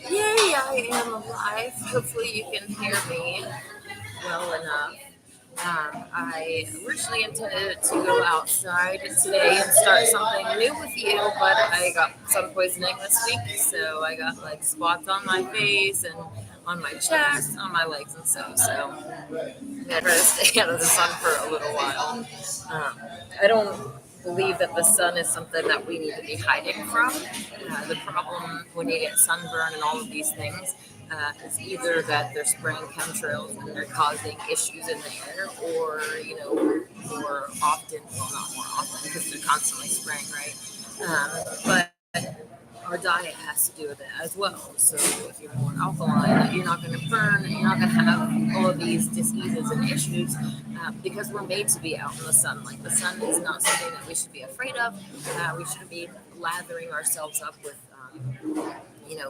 Yay, I am alive. Hopefully, you can hear me well enough. I originally intended to go outside today and start something new with you, but I got sun poisoning this week, so I got like spots on my face and on my chest, on my legs, and so I'm gonna try to stay out of the sun for a little while. I don't believe that the sun is something that we need to be hiding from. The problem when you get sunburn and all of these things is either that they're spraying chemtrails and they're causing issues in the air, or more often, well, not more often because they're constantly spraying, right? But our diet has to do with it as well. So if you're more alkaline, you're not going to burn, you're not going to have all of these diseases and issues because we're made to be out in the sun. Like the sun is not something that we should be afraid of. We shouldn't be lathering ourselves up with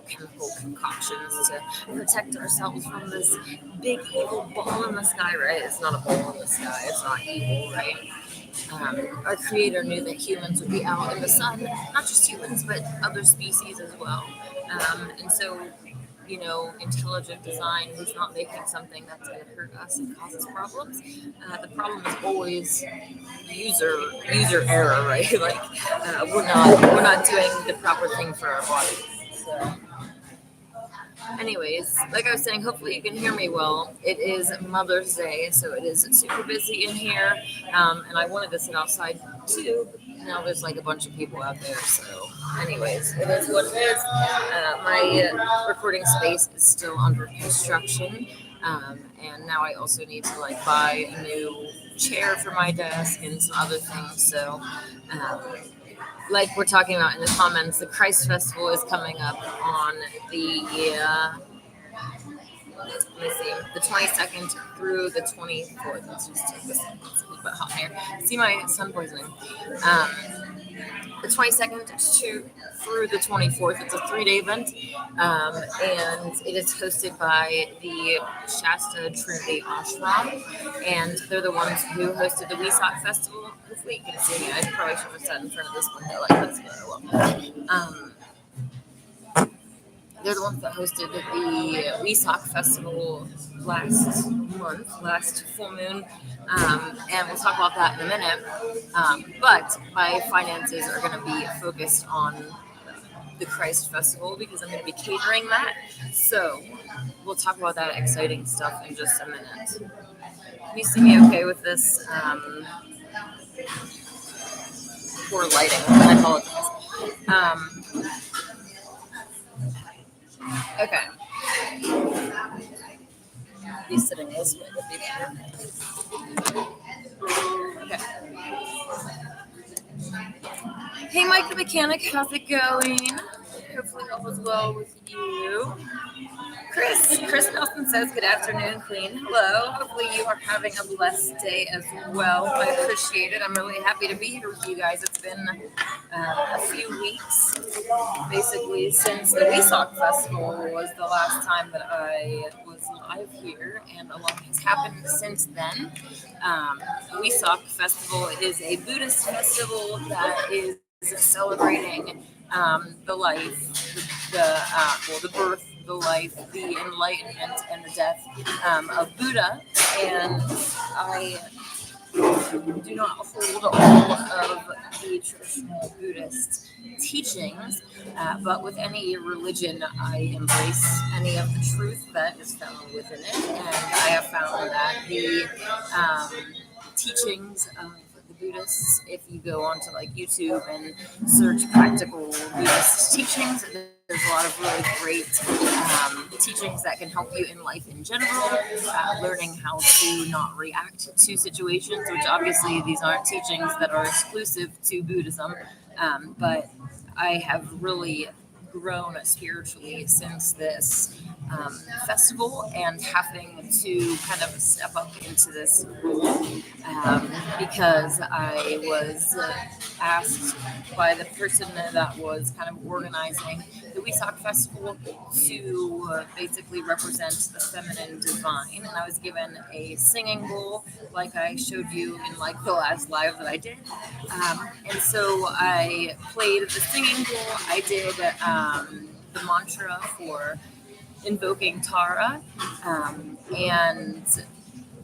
chemical concoctions to protect ourselves from this big evil ball in the sky, right? It's not a ball in the sky, it's not evil, right? Our creator knew that humans would be out in the sun, not just humans, but other species as well. And so, intelligent design is not making something that's going to hurt us and cause us problems. The problem is always user error, right? Like we're not doing the proper thing for our body. So, anyways, like I was saying, hopefully you can hear me well. It is Mother's Day, so it is super busy in here, and I wanted to sit outside too. But now there's like a bunch of people out there, so anyways, it is what it is. My recording space is still under construction, and now I also need to like buy a new chair for my desk and some other things. So. Like we're talking about in the comments, the Christ Festival is coming up on the let me see, the 22nd through the 24th. Let's just take this. It's a little bit hot here. See my sun poisoning. Um, the 22nd through the 24th. It's a 3-day event, and it is hosted by the Shasta Trinity Ashram, and they're the ones who hosted the Wesak Festival. Hopefully, you can see me. I probably should have sat in front of this window like this, but I will. They're the ones that hosted the Wesak Festival last full moon, and we'll talk about that in a minute. But my finances are going to be focused on the Christ Festival because I'm going to be catering that. So we'll talk about that exciting stuff in just a minute. Can you see me okay with this? Poor lighting. I apologize. Okay. Be sitting this way would be better. Okay. Hey, Mike the mechanic, how's it going? Hopefully all is well with you. Chris Nelson says, good afternoon, Queen. Hello. Hopefully you are having a blessed day as well. I appreciate it. I'm really happy to be here with you guys. It's been a few weeks, basically, since the Wesak Festival was the last time that I was live here, and a lot has happened since then. Wesak Festival is a Buddhist festival that is celebrating the life, the birth, the life, the enlightenment, and the death of Buddha. And I do not hold all of the traditional Buddhist teachings, but with any religion, I embrace any of the truth that is found within it. And I have found that the teachings of the Buddhists, if you go onto like YouTube and search practical Buddhist teachings, there's a lot of really great teachings that can help you in life in general, learning how to not react to situations, which obviously these aren't teachings that are exclusive to Buddhism, but I have really grown spiritually since this festival and having to kind of step up into this role because I was asked by the person that was kind of organizing the Weesock Festival to basically represent the feminine divine. And I was given a singing bowl, like I showed you in like the last live that I did. And so I played the singing bowl. I did the mantra for invoking Tara, and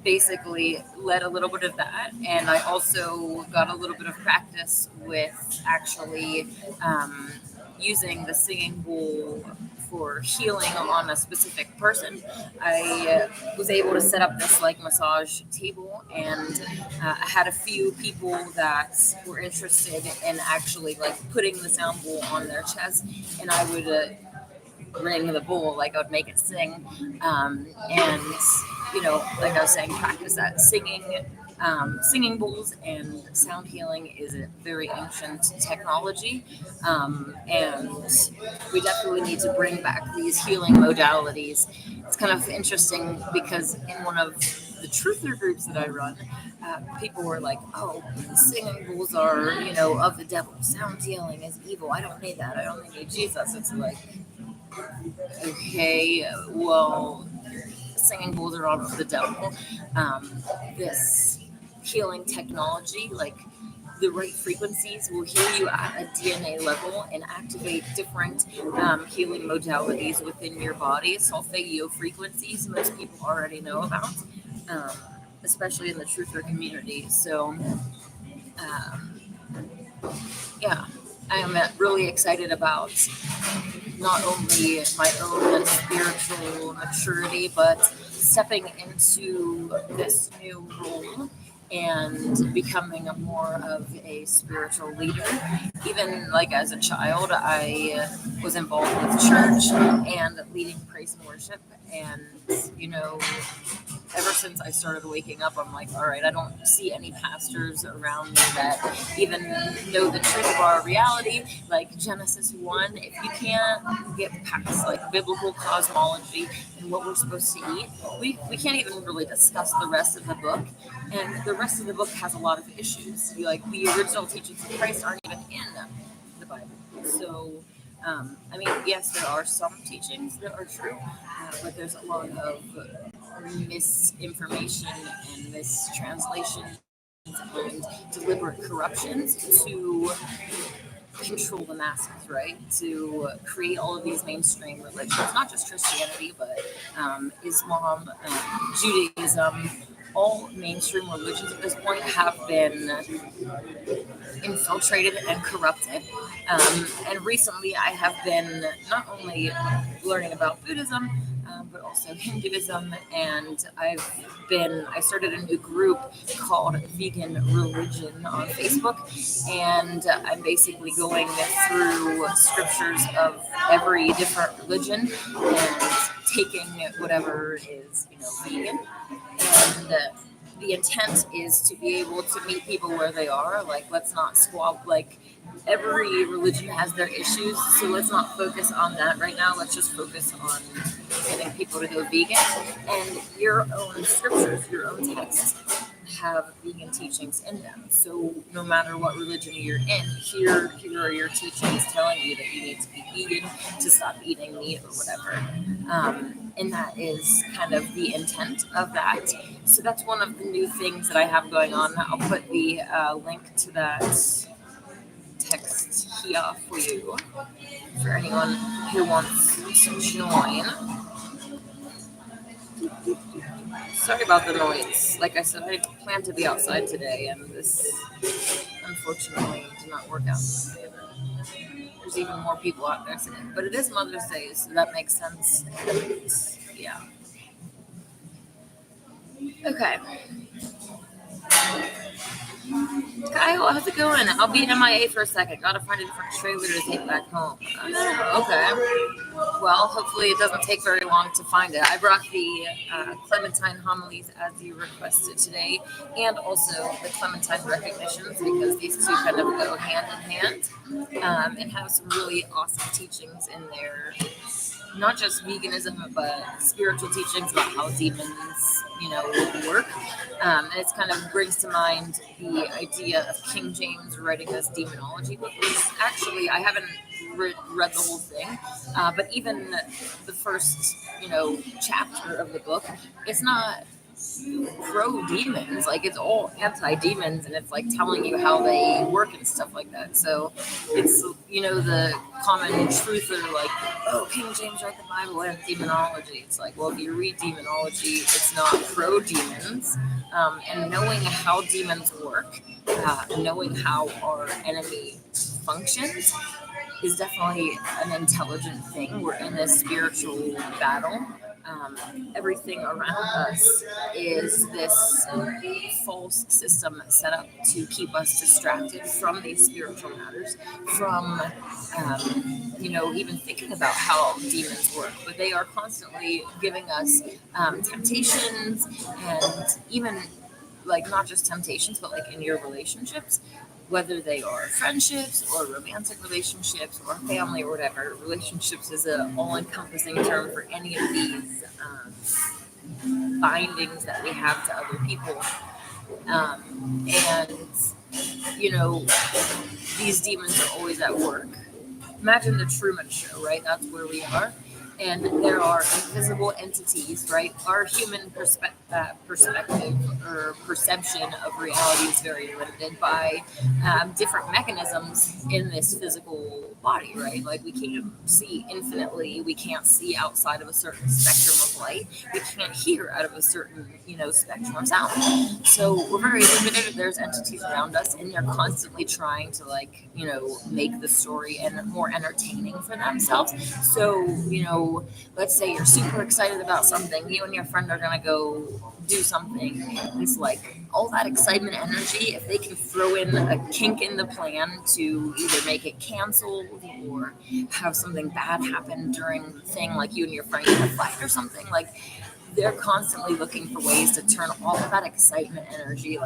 basically led a little bit of that. And I also got a little bit of practice with actually using the singing bowl for healing on a specific person. I was able to set up this like massage table, and I had a few people that were interested in actually like putting the sound bowl on their chest, and I would ring the bowl, like I would make it sing, and like I was saying, practice that singing bowls and sound healing is a very ancient technology, and we definitely need to bring back these healing modalities. It's kind of interesting because in one of the truther groups that I run, people were like, "Oh, singing bowls are, of the devil. Sound healing is evil. I don't need that. I only need Jesus." It's like, okay, well, singing bowls are of the devil. This healing technology, like the right frequencies, will heal you at a DNA level and activate different healing modalities within your body. Solfeggio frequencies, most people already know about, especially in the truther community. So, yeah, I am really excited about not only my own spiritual maturity, but stepping into this new role and becoming more of a spiritual leader. Even like as a child, I was involved with church and leading praise and worship. And, ever since I started waking up, I'm like, all right, I don't see any pastors around me that even know the truth of our reality. Like Genesis 1, if you can't get past like biblical cosmology and what we're supposed to eat, we can't even really discuss the rest of the book. And the rest of the book has a lot of issues. The original teachings of Christ aren't even in the Bible. So, yes, there are some teachings that are true, but there's a lot of misinformation and mistranslation and deliberate corruptions to control the masses, right? To create all of these mainstream religions, not just Christianity, but Islam, Judaism. All mainstream religions at this point have been infiltrated and corrupted. And recently I have been not only learning about Buddhism, but also Hinduism, and I started a new group called Vegan Religion on Facebook, and I'm basically going through scriptures of every different religion and taking whatever is, vegan, and the intent is to be able to meet people where they are. Like, let's not squab. Like, every religion has their issues, so let's not focus on that right now. Let's just focus on getting people to go vegan. And your own scriptures, your own texts have vegan teachings in them. So no matter what religion you're in, here are your teachings telling you that you need to be vegan, to stop eating meat or whatever. And that is kind of the intent of that. So that's one of the new things that I have going on. I'll put the link to that text here for you, for anyone who wants to join. Sorry about the noise. Like I said, I planned to be outside today, and this unfortunately did not work out in my favor. There's even more people out there today, but it is Mother's Day, so that makes sense. And, yeah. Okay. Kyle, how's it going? I'll be MIA for a second. Gotta find a different trailer to take back home. Oh, okay. Well, hopefully it doesn't take very long to find it. I brought the Clementine homilies as you requested today, and also the Clementine recognitions, because these two kind of go hand in hand, and have some really awesome teachings in there. Not just veganism, but spiritual teachings about how demons, work. And it kind of brings to mind the idea of King James writing this demonology book, which actually I haven't read the whole thing, but even the first, chapter of the book, it's not pro demons, like it's all anti demons, and it's like telling you how they work and stuff like that. So it's the common truther, like, oh, King James wrote the Bible and demonology. It's like, well, if you read demonology, it's not pro demons, and knowing how demons work, knowing how our enemy functions is definitely an intelligent thing. We're in this spiritual battle. Everything around us is this false system set up to keep us distracted from these spiritual matters, from even thinking about how demons work. But they are constantly giving us temptations, and even like not just temptations, but like in your relationships, whether they are friendships or romantic relationships or family or whatever. Relationships is an all-encompassing term for any of these bindings that we have to other people. And, these demons are always at work. Imagine the Truman Show, right? That's where we are. And there are invisible entities, right? Our human perspective or perception of reality is very limited by different mechanisms in this physical body, right? Like we can't see infinitely. We can't see outside of a certain spectrum of light. We can't hear out of a certain, spectrum of sound. So we're very limited. There's entities around us, and they're constantly trying to, make the story and more entertaining for themselves. So, let's say you're super excited about something, you and your friend are going to go do something. It's like all that excitement energy, if they can throw in a kink in the plan to either make it canceled or have something bad happen during the thing, like you and your friend get a fight or something, like they're constantly looking for ways to turn all of that excitement energy,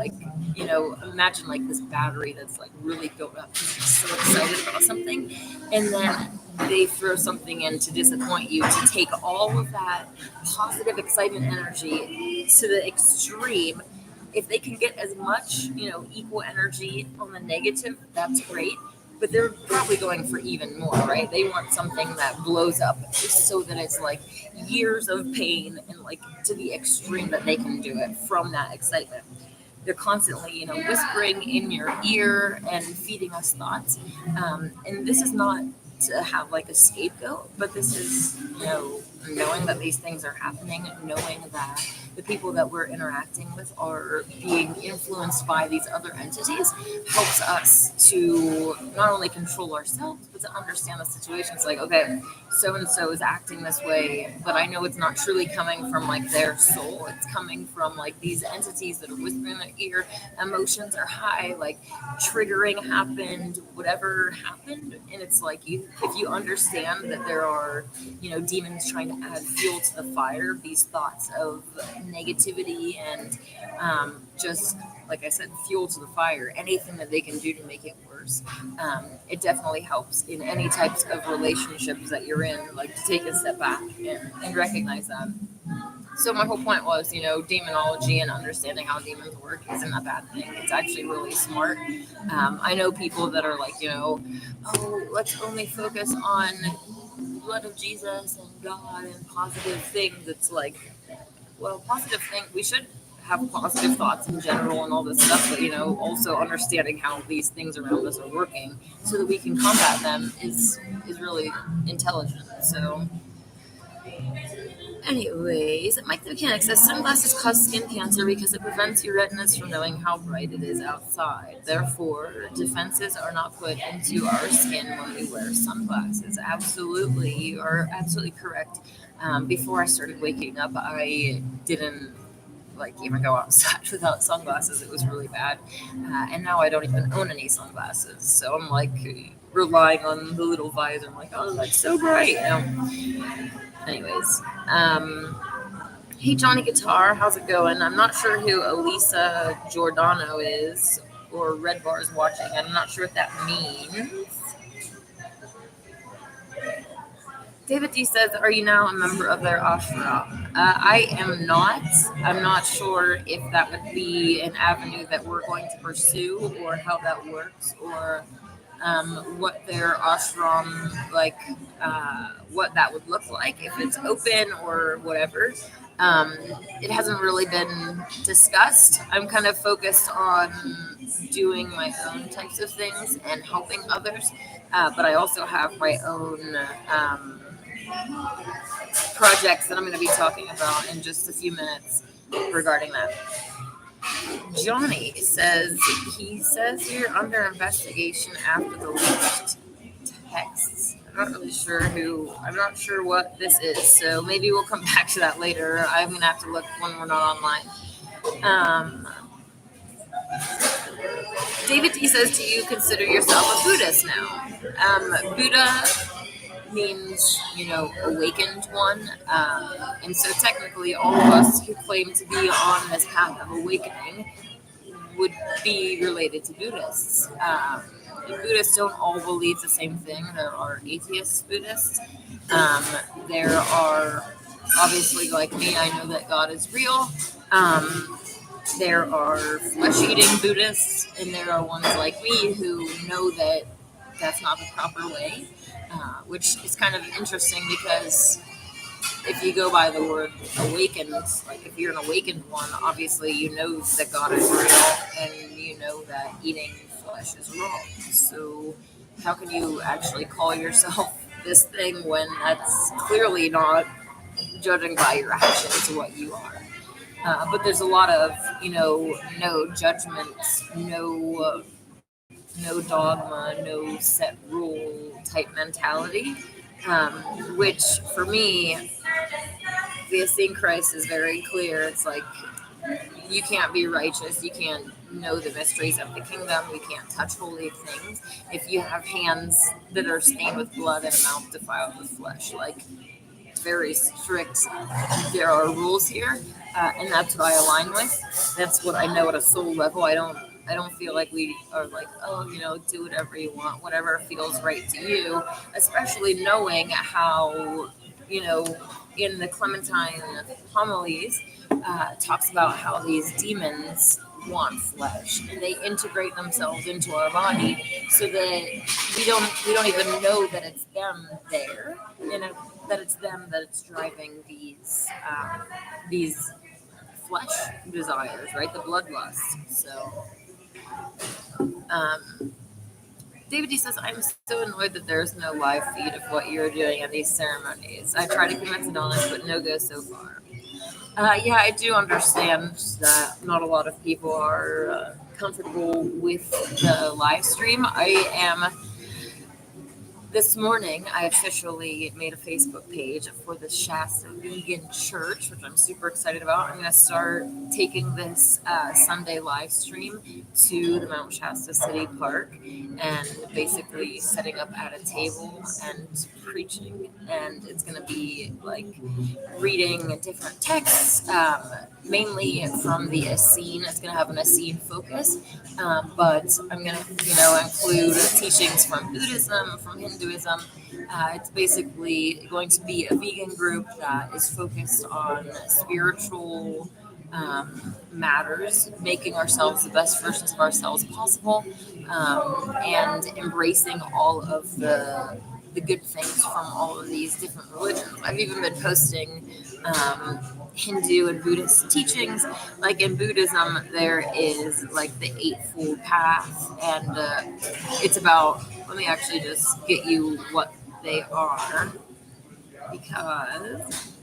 imagine like this battery that's like really built up because you're so excited about something, and then they throw something in to disappoint you, to take all of that positive excitement energy to the extreme. If they can get as much, equal energy on the negative, that's great. But they're probably going for even more, right? They want something that blows up just so that it's like years of pain and like to the extreme that they can do it from that excitement. They're constantly, whispering in your ear and feeding us thoughts. And this is not to have like a scapegoat, but this is, knowing that these things are happening, knowing that the people that we're interacting with are being influenced by these other entities, helps us to not only control ourselves, but to understand the situation. It's like, okay, so and so is acting this way, but I know it's not truly coming from like their soul. It's coming from like these entities that are whispering in their ear. Emotions are high, like triggering happened, whatever happened, and it's like if you understand that there are, demons trying to add fuel to the fire, these thoughts of negativity and just like I said, fuel to the fire, anything that they can do to make it worse. It definitely helps in any types of relationships that you're in, like to take a step back and recognize that. So my whole point was, demonology and understanding how demons work isn't a bad thing. It's actually really smart. I know people that are like, oh, let's only focus on blood of Jesus and God and positive things. It's like, well, positive things, we should have positive thoughts in general and all this stuff, but also understanding how these things around us are working so that we can combat them is really intelligent. So anyways, Mike the Mechanic says sunglasses cause skin cancer because it prevents your retinas from knowing how bright it is outside. Therefore, defenses are not put into our skin when we wear sunglasses. Absolutely, you are absolutely correct. Before I started waking up, I didn't even go outside without sunglasses. It was really bad, and now I don't even own any sunglasses. So I'm like, relying on the little visor. I'm like, oh, that's so bright. Anyways, hey Johnny Guitar, how's it going? I'm not sure who Elisa Giordano is or Red Bar is watching. I'm not sure what that means. David D says, are you now a member of their ashram? I am not. I'm not sure if that would be an avenue that we're going to pursue or how that works or what their ashram, what that would look like, if it's open or whatever. It hasn't really been discussed. I'm kind of focused on doing my own types of things and helping others, but I also have my own projects that I'm going to be talking about in just a few minutes regarding that. Johnny says you're under investigation after the leaked texts. I'm not sure what this is, so maybe we'll come back to that later. I'm going to have to look when we're not online. David D says, do you consider yourself a Buddhist now? Buddha means, awakened one. And so technically all of us who claim to be on this path of awakening would be related to Buddhists. Buddhists don't all believe the same thing. There are atheist Buddhists. There are, obviously, like me, I know that God is real. There are flesh-eating Buddhists, and there are ones like me who know that that's not the proper way, which is kind of interesting because if you go by the word awakened, like if you're an awakened one, obviously you know that God is real and you know that eating flesh is wrong. So how can you actually call yourself this thing when that's clearly not, judging by your actions, what you are? But there's a lot of, no judgment, no dogma, no set rule type mentality, which for me, the Essene Christ is very clear. It's like, you can't be righteous, you can't know the mysteries of the kingdom, you can't touch holy things if you have hands that are stained with blood and a mouth defiled with flesh. Like, very strict, there are rules here, and that's what I align with. That's what I know at a soul level. I don't feel like we are like, oh, do whatever you want, whatever feels right to you, especially knowing how, in the Clementine homilies, talks about how these demons want flesh and they integrate themselves into our body so that we don't even know that it's them there, that it's them that it's driving these flesh desires, right? The bloodlust. So David D says, I'm so annoyed that there's no live feed of what you're doing at these ceremonies. I try to convince Adonis, but no go so far. Yeah, I do understand that not a lot of people are comfortable with the live stream. This morning, I officially made a Facebook page for the Shasta Vegan Church, which I'm super excited about. I'm going to start taking this Sunday live stream to the Mount Shasta City Park and basically setting up at a table and preaching. And it's going to be like reading different texts, mainly from the Essene. It's going to have an Essene focus, but I'm going to, include teachings from Buddhism, from Hinduism. It's basically going to be a vegan group that is focused on spiritual matters, making ourselves the best versions of ourselves possible, and embracing all of the good things from all of these different religions. I've even been posting Hindu and Buddhist teachings. Like in Buddhism, there is like the Eightfold Path, and it's about, let me actually just get you what they are, because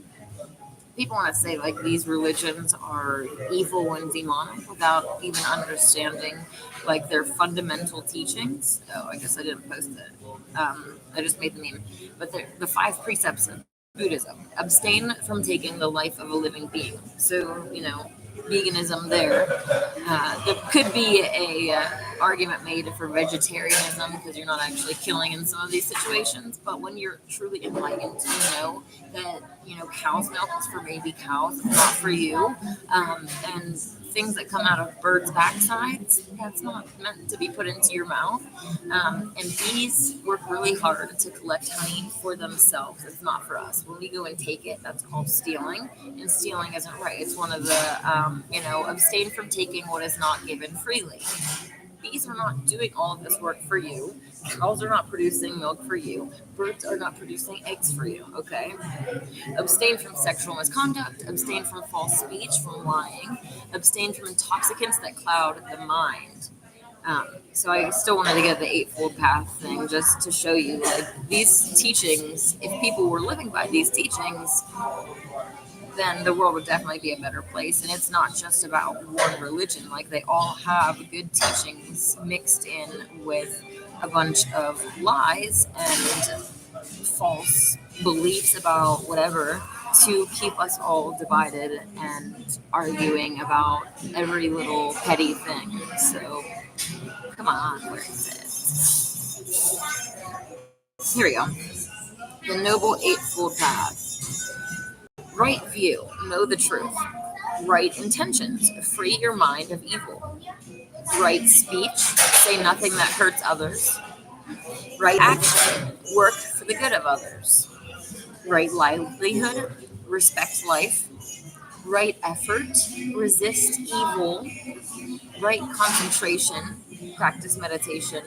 people want to say like these religions are evil and demonic without even understanding like their fundamental teachings. Oh, I guess I didn't post it. I just made the meme. But the 5 precepts of Buddhism: abstain from taking the life of a living being. So, veganism there. There could be argument made for vegetarianism because you're not actually killing in some of these situations. But when you're truly enlightened, you know that cow's milk is for baby cows, not for you, and things that come out of birds' backsides, that's not meant to be put into your mouth. And bees work really hard to collect honey for themselves. It's not for us. When we go and take it, that's called stealing. And stealing isn't right. It's one of the, abstain from taking what is not given freely. Bees are not doing all of this work for you. Cows are not producing milk for you. Birds are not producing eggs for you, okay? Abstain from sexual misconduct. Abstain from false speech, from lying. Abstain from intoxicants that cloud the mind. So I still wanted to get the Eightfold Path thing just to show you, like, these teachings, if people were living by these teachings, then the world would definitely be a better place. And it's not just about one religion. Like, they all have good teachings mixed in with a bunch of lies and false beliefs about whatever to keep us all divided and arguing about every little petty thing. So, come on, where is it? Here we go. The Noble Eightfold Path. Right view, know the truth. Right intentions, free your mind of evil. Right speech, say nothing that hurts others. Right action, work for the good of others. Right livelihood, respect life. Right effort, resist evil. Right concentration, practice meditation.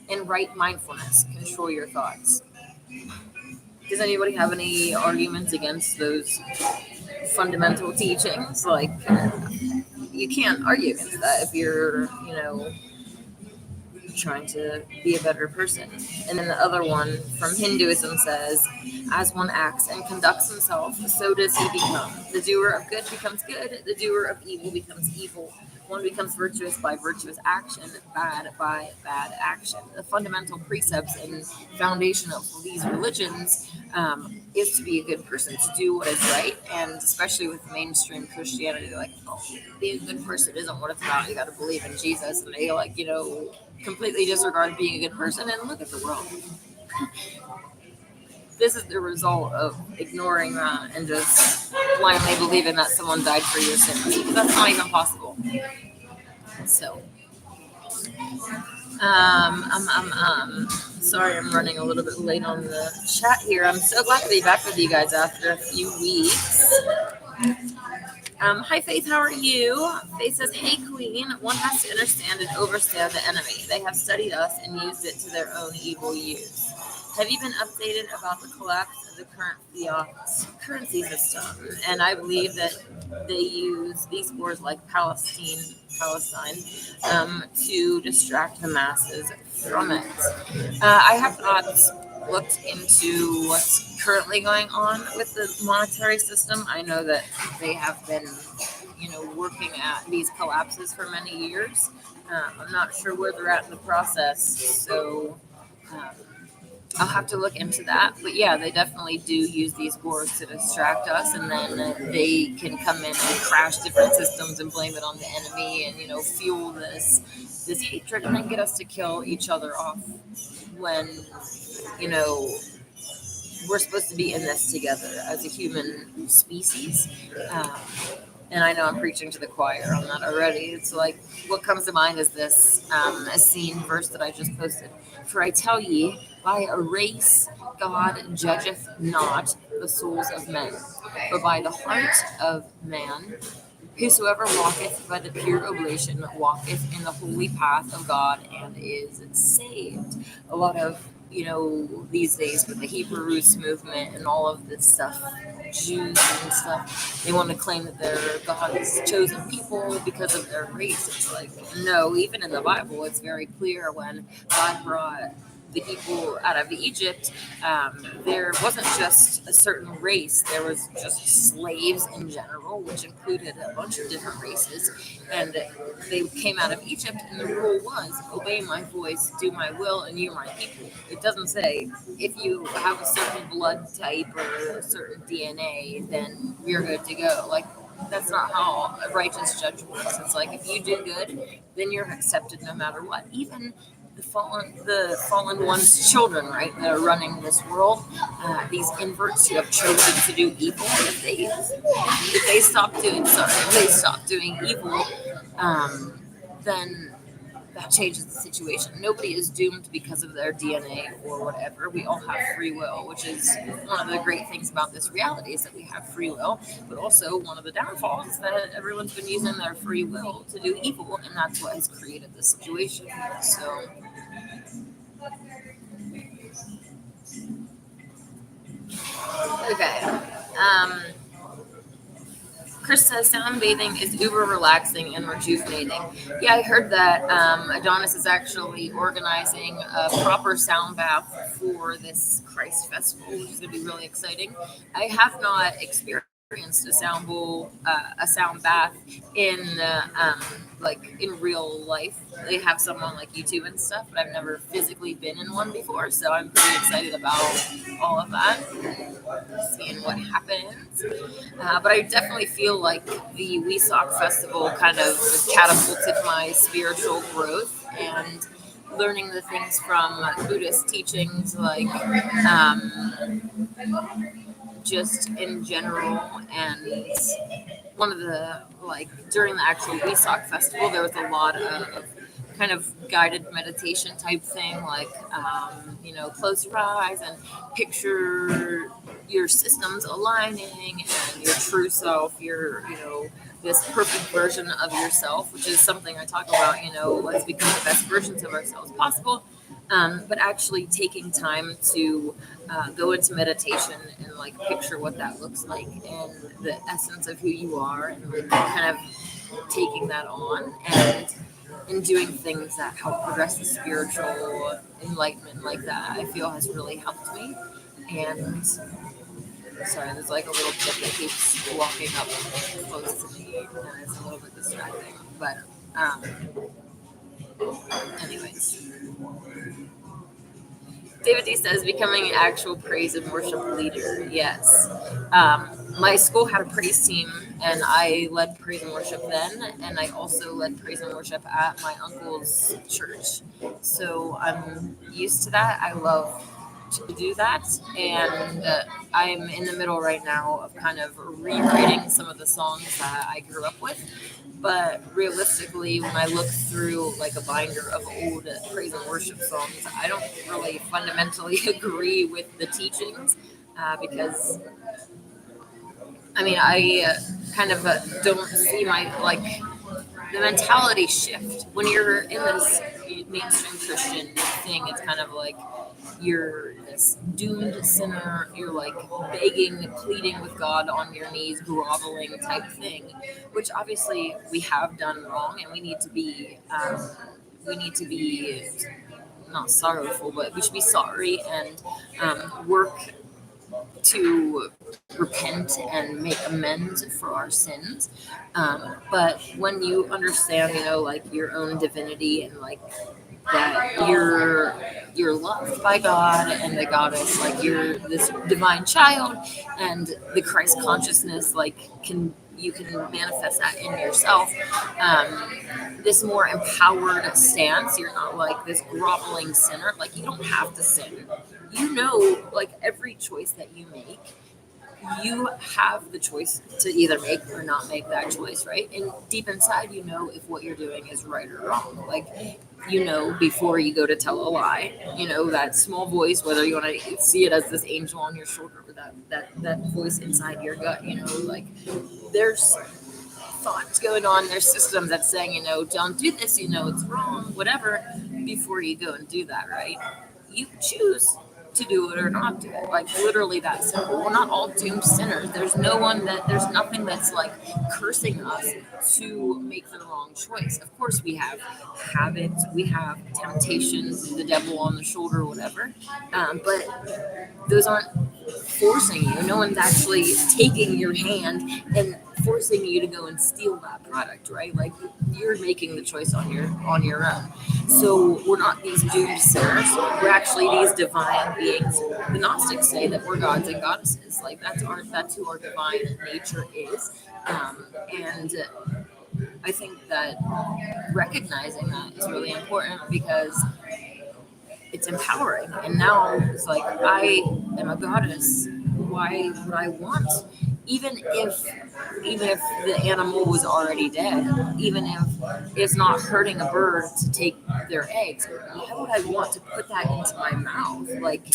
And right mindfulness, control your thoughts. Does anybody have any arguments against those fundamental teachings? Like, you can't argue against that if you're, trying to be a better person. And then the other one from Hinduism says, as one acts and conducts himself, so does he become. The doer of good becomes good, the doer of evil becomes evil. One becomes virtuous by virtuous action, bad by bad action. The fundamental precepts and foundation of these religions is to be a good person, to do what is right. And especially with mainstream Christianity, like, oh, being a good person isn't what it's about. You got to believe in Jesus. And they, completely disregard being a good person. And look at the world. This is the result of ignoring that and just blindly believing that someone died for your sins, because that's not even possible. So, sorry, I'm running a little bit late on the chat here. I'm so glad to be back with you guys after a few weeks. Hi, Faith. How are you? Faith says, hey, Queen. One has to understand and overstand the enemy. They have studied us and used it to their own evil use. Have you been updated about the collapse of the current fiat currency system? And I believe that they use these wars like Palestine, to distract the masses from it. I have not looked into what's currently going on with the monetary system. I know that they have been, working at these collapses for many years. I'm not sure where they're at in the process, so I'll have to look into that. But yeah, they definitely do use these wars to distract us, and then they can come in and crash different systems and blame it on the enemy, and fuel this hatred, and then get us to kill each other off when we're supposed to be in this together as a human species. And I know I'm preaching to the choir on that already. It's like, what comes to mind is this a scene verse that I just posted. For I tell ye, by a race God judgeth not the souls of men, but by the heart of man. Whosoever walketh by the pure oblation walketh in the holy path of God and is saved. A lot of, these days with the Hebrew Roots movement and all of this stuff, Jews and stuff, they want to claim that they're God's chosen people because of their race. It's like, no, even in the Bible, it's very clear when God brought the people out of Egypt, there wasn't just a certain race, there was just slaves in general, which included a bunch of different races, and they came out of Egypt, and the rule was, obey my voice, do my will, and you're my people. It doesn't say, if you have a certain blood type or a certain DNA, then you're good to go. Like, That's not how a righteous judge works. It's like if you do good, then you're accepted no matter what. Even the fallen one's children, right? That are running this world. These inverts who have chosen to do evil. If they stop doing evil, then that changes the situation. Nobody is doomed because of their DNA or whatever. We all have free will, which is one of the great things about this reality is that we have free will, but also one of the downfalls is that everyone's been using their free will to do evil, and that's what has created this situation. So, okay. Um, Chris says sunbathing is uber relaxing and rejuvenating. Yeah, I heard that Adonis is actually organizing a proper sound bath for this Christ festival, which is going to be really exciting. I have not experienced a sound bath in like in real life. They have some on like YouTube and stuff, but I've never physically been in one before, so I'm pretty excited about all of that, seeing what happens. But I definitely feel like the Wesock Festival kind of catapulted my spiritual growth and learning the things from Buddhist teachings, like just in general. And one of the, like, during the actual Wesock Festival, there was a lot of kind of guided meditation type thing, like, close your eyes and picture your systems aligning and your true self, this perfect version of yourself, which is something I talk about, let's become the best versions of ourselves possible. But actually taking time to go into meditation and like picture what that looks like and the essence of who you are, and like kind of taking that on and doing things that help progress the spiritual enlightenment like that, I feel has really helped me. And sorry, there's like a little kid that keeps walking up close to me, and it's a little bit distracting. But anyways. David D says, becoming an actual praise and worship leader. Yes. My school had a praise team, and I led praise and worship then, and I also led praise and worship at my uncle's church. So I'm used to that. I love to do that, and I'm in the middle right now of kind of rewriting some of the songs that I grew up with. But realistically, when I look through like a binder of old praise and worship songs, I don't really fundamentally agree with the teachings, because I kind of don't see the mentality shift when you're in this mainstream Christian thing. It's kind of like you're this doomed sinner. You're like begging, pleading with God on your knees, groveling type thing, which obviously we have done wrong, and we need to be not sorrowful, but we should be sorry and work to repent and make amends for our sins. But when you understand, like your own divinity and like that you're loved by God, and that God is like you're this divine child, and the Christ consciousness you can manifest that in yourself. This more empowered stance. You're not like this groveling sinner. Like, you don't have to sin. Like every choice that you make, you have the choice to either make or not make that choice, right? And deep inside, if what you're doing is right or wrong. Like, before you go to tell a lie, that small voice, whether you want to see it as this angel on your shoulder or that voice inside your gut, like there's thoughts going on, there's systems that's saying, don't do this, it's wrong, whatever, before you go and do that, right? You choose to do it or not do it. Like, literally that simple. We're not all doomed sinners. There's nothing that's like cursing us to make the wrong choice. Of course, we have habits, we have temptations, the devil on the shoulder, whatever. But those aren't forcing you. No one's actually taking your hand and forcing you to go and steal that product, right? Like you're making the choice on your own. So we're not these doomed sinners. We're actually these divine beings. The Gnostics say that we're gods and goddesses. Like that's who our divine nature is. And I think that recognizing that is really important because it's empowering. And now it's like I am a goddess. Why would I want? Even if the animal was already dead, even if it's not hurting a bird to take their eggs, why would I want to put that into my mouth? Like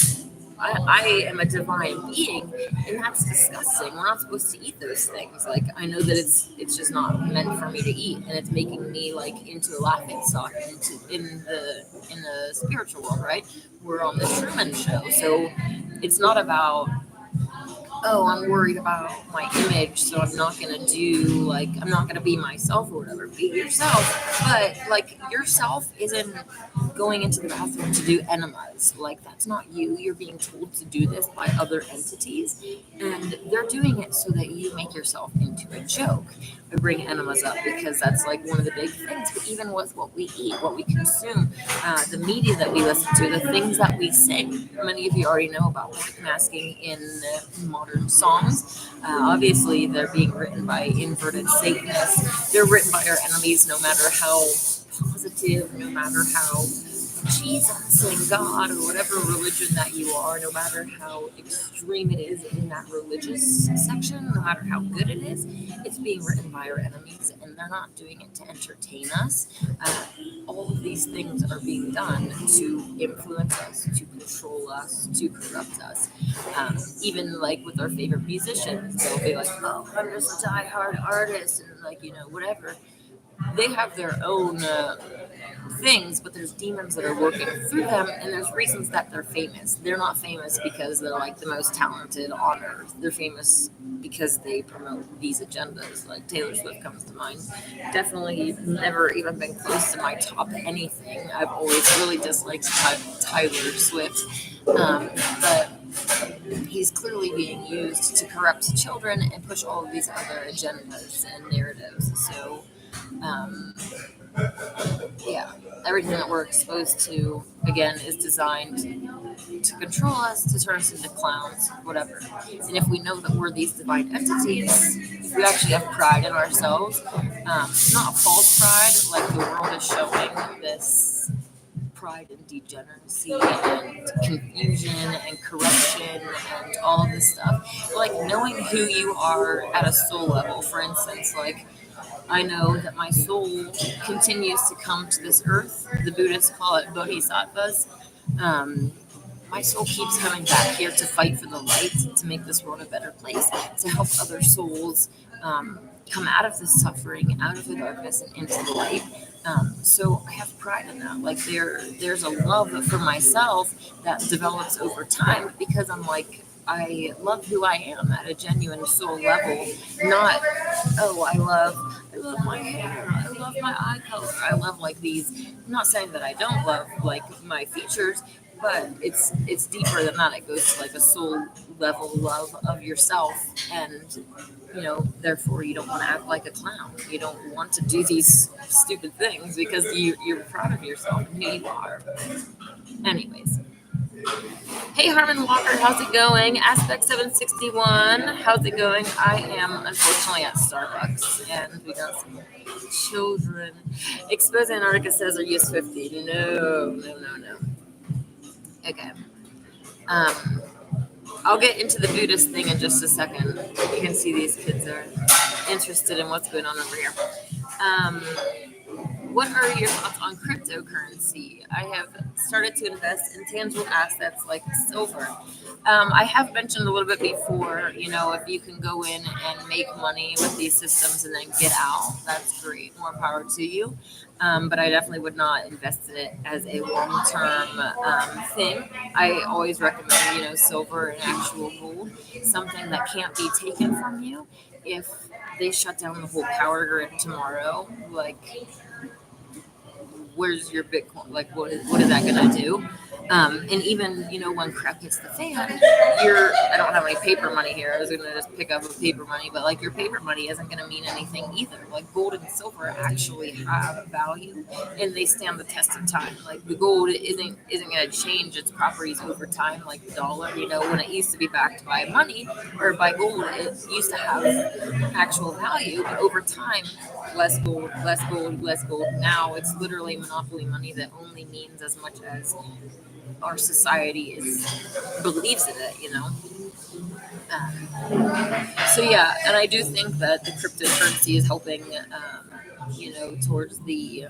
I am a divine being, and that's disgusting. We're not supposed to eat those things. Like I know that it's just not meant for me to eat, and it's making me like into a laughing stock in the spiritual world, right? We're on the Truman Show, so it's not about oh, I'm worried about my image, so I'm not gonna I'm not gonna be myself or whatever. Be yourself, but like yourself isn't going into the bathroom to do enemas. Like that's not you. You're being told to do this by other entities, and they're doing it so that you make yourself into a joke. I bring enemas up because that's like one of the big things. But even with what we eat, what we consume, the media that we listen to, the things that we sing. Many of you already know about music masking in modern songs. Obviously, they're being written by inverted Satanists. They're written by our enemies, no matter how positive, no matter how Jesus and God or whatever religion that you are, no matter how extreme it is in that religious section, no matter how good it is, it's being written by our enemies, and they're not doing it to entertain us. All of these things are being done to influence us, to control us, to corrupt us. Even like with our favorite musicians, they'll be like, "Oh, I'm just a diehard artist," and like whatever. They have their own things, but there's demons that are working through them, and there's reasons that they're famous. They're not famous because they're like the most talented on earth. They're famous because they promote these agendas. Like Taylor Swift comes to mind. Definitely never even been close to my top anything. I've always really disliked Tyler Swift, but he's clearly being used to corrupt children and push all of these other agendas and narratives. So yeah, everything that we're exposed to, again, is designed to control us, to turn us into clowns, whatever. And if we know that we're these divine entities, if we actually have pride in ourselves, not false pride, like the world is showing this pride and degeneracy and confusion and corruption and all of this stuff. Like knowing who you are at a soul level, for instance, like I know that my soul continues to come to this earth. The Buddhists call it bodhisattvas. My soul keeps coming back here to fight for the light, to make this world a better place, to help other souls come out of the suffering, out of the darkness, and into the light. So I have pride in that. Like there's a love for myself that develops over time because I'm like, I love who I am at a genuine soul level. Not, oh, I love my hair. I love my eye color. I love like these. I'm not saying that I don't love like my features, but it's deeper than that. It goes to like a soul level love of yourself, and therefore you don't want to act like a clown. You don't want to do these stupid things because you're proud of yourself and who you are. Anyways. Hey Harmon Walker, how's it going? Aspect 761, how's it going? I am unfortunately at Starbucks and we got some children. Expose Antarctica says, are you 50? No. Okay. I'll get into the Buddhist thing in just a second. You can see these kids are interested in what's going on over here. What are your thoughts on cryptocurrency? I have started to invest in tangible assets like silver. I have mentioned a little bit before, if you can go in and make money with these systems and then get out, that's great. More power to you. But I definitely would not invest in it as a long-term thing. I always recommend, silver and actual gold, something that can't be taken from you. If they shut down the whole power grid tomorrow, like, where's your Bitcoin? Like, what is that going to do? And even, when crap hits the fan, I don't have any paper money here. I was going to just pick up a paper money, but like your paper money isn't going to mean anything either. Like gold and silver actually have value and they stand the test of time. Like the gold isn't going to change its properties over time, like the dollar. When it used to be backed by money or by gold, it used to have actual value, but over time, less gold, less gold, less gold. Now it's literally monopoly money that only means as much as our society believes in it. So yeah, and I do think that the cryptocurrency is helping, towards the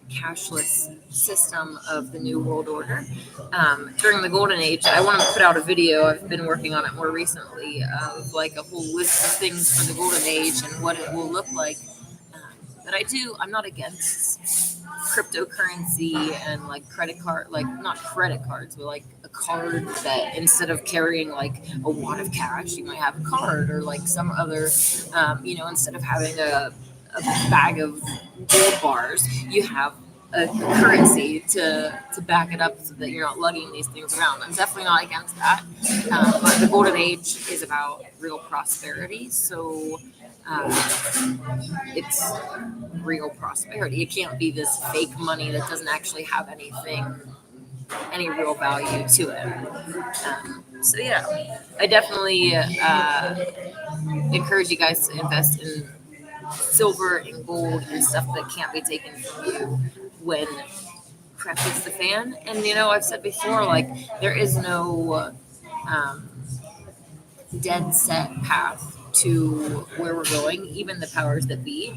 cashless system of the new world order. During the golden age, I want to put out a video. I've been working on it more recently of like a whole list of things for the golden age and what it will look like. But I'm not against cryptocurrency and like credit card, like not credit cards, but like a card that instead of carrying like a wad of cash, you might have a card or like some other, instead of having a bag of gold bars, you have a currency to back it up so that you're not lugging these things around. I'm definitely not against that. But the golden age is about real prosperity. So it's real prosperity. It can't be this fake money that doesn't actually have any real value to it. So yeah, I definitely encourage you guys to invest in silver and gold and stuff that can't be taken from you when crap hits the fan. And I've said before, like there is no dead set path to where we're going. Even the powers that be,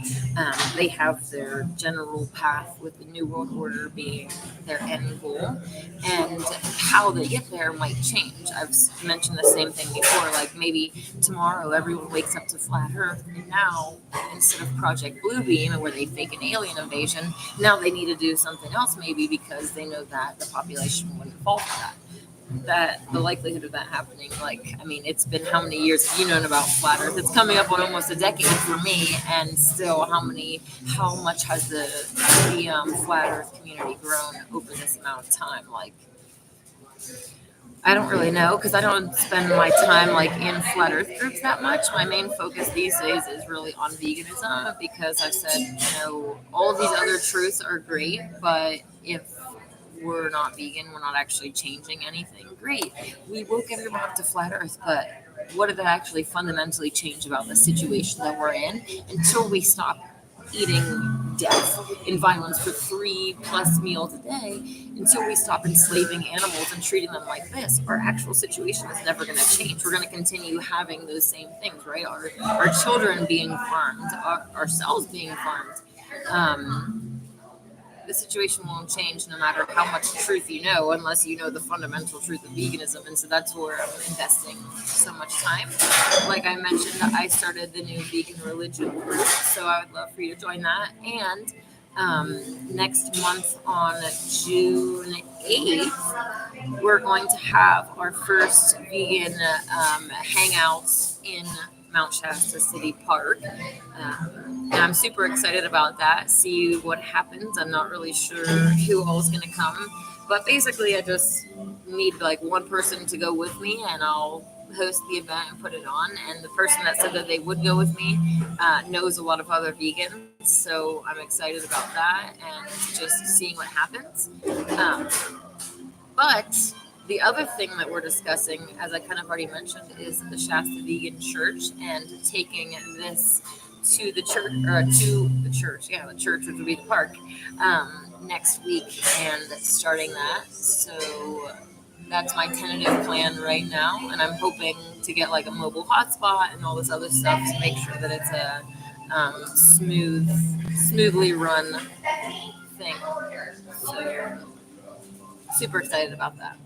they have their general path, with the new world order being their end goal, and how they get there might change. I've mentioned the same thing before, like maybe tomorrow everyone wakes up to flat earth, and now instead of Project Bluebeam where they fake an alien invasion, now they need to do something else, maybe because they know that the population wouldn't fall for that the likelihood of that happening, it's been how many years have you known about flat earth? It's coming up on almost a decade for me, and still how much has the flat earth community grown over this amount of time? Like, I don't really know, because I don't spend my time like in flat earth groups that much. My main focus these days is really on veganism, because I've said, all of these other truths are great, but if we're not vegan, we're not actually changing anything. Great, we will get everyone up to flat earth, but what did that actually fundamentally change about the situation that we're in? Until we stop eating death and violence for 3+ meals a day, until we stop enslaving animals and treating them like this, our actual situation is never going to change. We're going to continue having those same things, right? Our children being farmed, ourselves being farmed. The situation won't change no matter how much truth you know, unless you know the fundamental truth of veganism. And so that's where I'm investing so much time. Like I mentioned, I started the new vegan religion group, so I would love for you to join that. And next month on June 8th, we're going to have our first vegan hangouts in Mount Shasta City Park. And I'm super excited about that. See what happens. I'm not really sure who all is going to come. But basically, I just need like one person to go with me, and I'll host the event and put it on. And the person that said that they would go with me knows a lot of other vegans. So I'm excited about that and just seeing what happens. But the other thing that we're discussing, as I kind of already mentioned, is the Shasta Vegan Church, and taking this to the church, the church, which would be the park, next week, and starting that. So that's my tentative plan right now, and I'm hoping to get like a mobile hotspot and all this other stuff to make sure that it's a smoothly run thing. So super excited about that.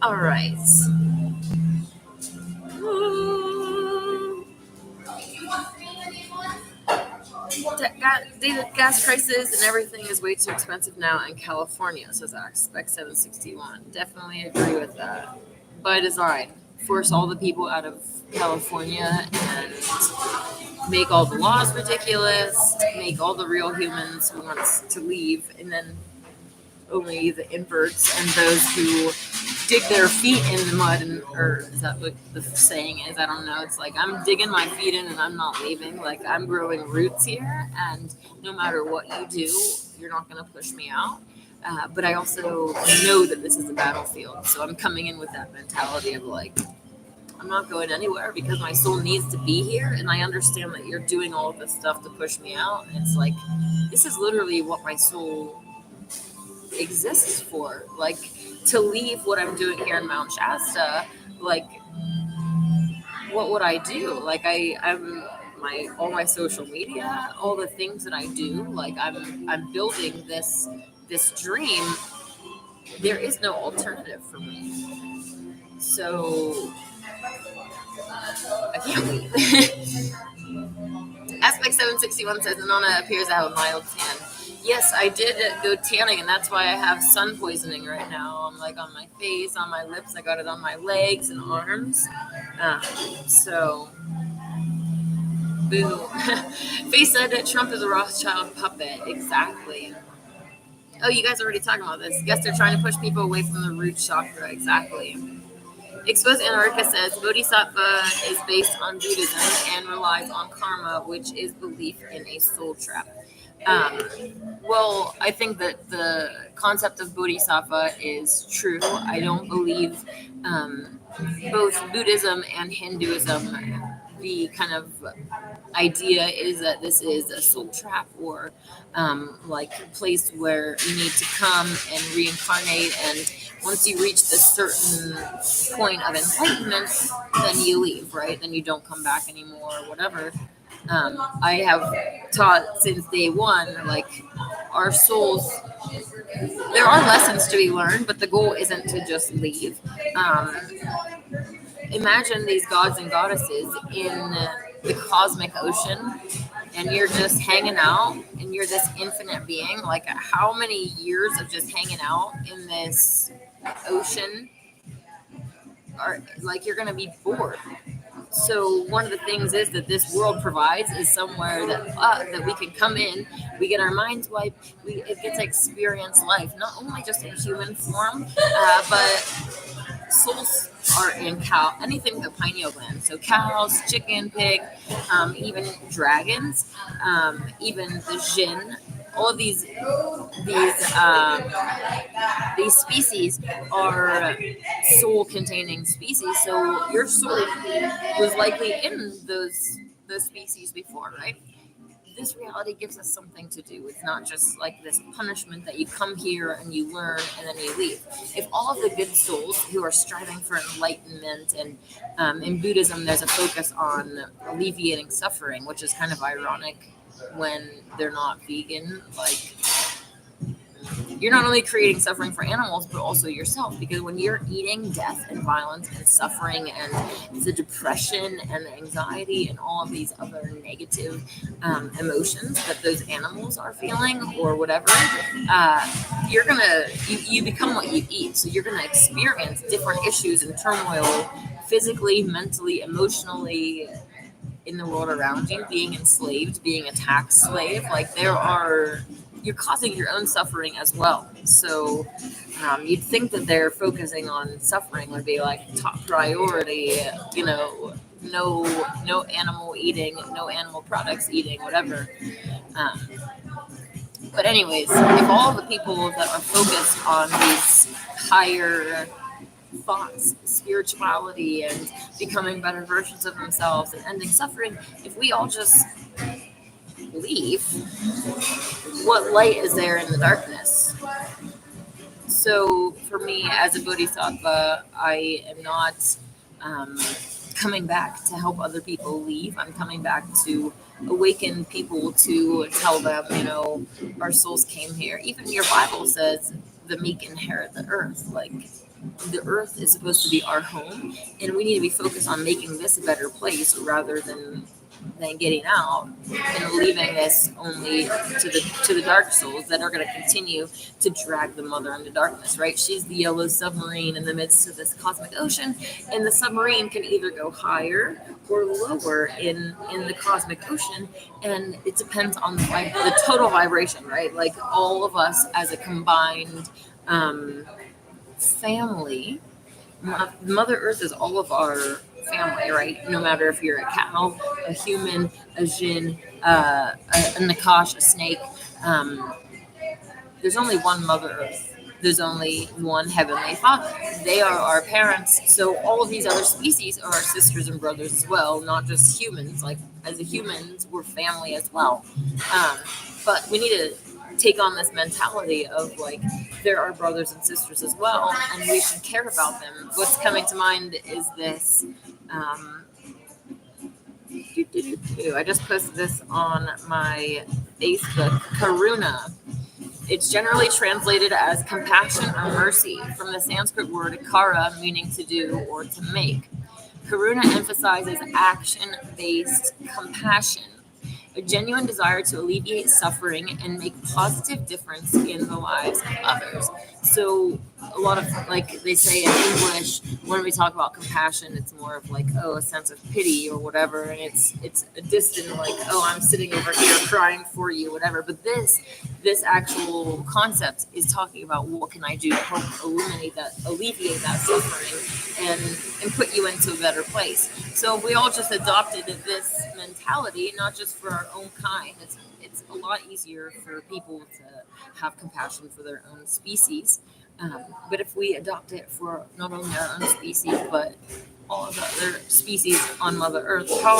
All right. Gas prices and everything is way too expensive now in California, says Spec 761. Definitely agree with that. By design, force all the people out of California and make all the laws ridiculous, make all the real humans who want to leave, and then only the inverts and those who dig their feet in the mud, or is that what the saying is? I don't know. It's like I'm digging my feet in and I'm not leaving. Like I'm growing roots here, and no matter what you do, you're not going to push me out. But I also know that this is a battlefield, so I'm coming in with that mentality of like, I'm not going anywhere because my soul needs to be here, and I understand that you're doing all of this stuff to push me out. And it's like, this is literally what my soul exists for. Like, to leave what I'm doing here in Mount Shasta, like, what would I do? Like, I'm all my social media, all the things that I do, like I'm building this dream. There is no alternative for me. So I can't wait. Aspect 761 says, Nana appears to have a mild tan. Yes, I did go tanning, and that's why I have sun poisoning right now. I'm like on my face, on my lips. I got it on my legs and arms. So, boo. Faye said that Trump is a Rothschild puppet. Exactly. Oh, you guys are already talking about this. Yes, they're trying to push people away from the root chakra. Exactly. Exposed Antarctica says Bodhisattva is based on Buddhism and relies on karma, which is belief in a soul trap. Well, I think that the concept of Bodhisattva is true. I don't believe both Buddhism and Hinduism, the kind of idea is that this is a soul trap, or like a place where you need to come and reincarnate, and once you reach this certain point of enlightenment, then you leave, right? Then you don't come back anymore, or whatever. I have taught since day one, like, our souls, there are lessons to be learned, but the goal isn't to just leave. Imagine these gods and goddesses in the cosmic ocean, and you're just hanging out, and you're this infinite being. Like, how many years of just hanging out in this ocean are, like, you're going to be bored. So one of the things is that this world provides is somewhere that we can come in, we get our minds wiped, we get to experience life, not only just in human form, but souls are in anything with a pineal gland. So cows, chicken, pig, even dragons, even the jinn. All of these species are soul-containing species. So your soul was likely in those species before, right? This reality gives us something to do. It's not just like this punishment that you come here and you learn and then you leave. If all of the good souls who are striving for enlightenment, and in Buddhism there's a focus on alleviating suffering, which is kind of ironic when they're not vegan. Like, you're not only creating suffering for animals, but also yourself, because when you're eating death and violence and suffering and the depression and the anxiety and all of these other negative emotions that those animals are feeling, or whatever, you become what you eat. So you're gonna experience different issues and turmoil, physically, mentally, emotionally, in the world around you, being enslaved, being a tax slave. Like, you're causing your own suffering as well. So you'd think that they're focusing on suffering would be like top priority, no animal eating, no animal products eating, whatever. But anyways, if all the people that are focused on these higher thoughts, spirituality, and becoming better versions of themselves and ending suffering, if we all just leave, what light is there in the darkness? So for me, as a bodhisattva, I am not coming back to help other people leave. I'm coming back to awaken people, to tell them, our souls came here. Even your Bible says the meek inherit the earth. Like, the earth is supposed to be our home, and we need to be focused on making this a better place rather than getting out and leaving this only to the dark souls that are going to continue to drag the mother into darkness, right? She's the yellow submarine in the midst of this cosmic ocean, and the submarine can either go higher or lower in the cosmic ocean, and it depends on the total vibration, right? Like all of us as a combined family. Mother Earth is all of our family, right? No matter if you're a cow, a human, a jinn, a nakash, a snake. Um, there's only one Mother Earth. There's only one Heavenly Father. They are our parents. So all of these other species are our sisters and brothers as well, not just humans. Like as humans, we're family as well. Um, but we need to take on this mentality of like there are brothers and sisters as well, and we should care about them. What's coming to mind is this. I just posted this on my Facebook. Karuna. It's generally translated as compassion or mercy from the Sanskrit word kara, meaning to do or to make. Karuna emphasizes action-based compassion, a genuine desire to alleviate suffering and make positive difference in the lives of others. So a lot of, like they say in English, when we talk about compassion, it's more of like, oh, a sense of pity or whatever, and it's a distant like, oh, I'm sitting over here crying for you, whatever. But this actual concept is talking about what can I do to help alleviate that suffering and put you into a better place. So we all just adopted this mentality, not just for our own kind. It's a lot easier for people to have compassion for their own species. But if we adopt it for not only our own species, but all of the other species on Mother Earth, how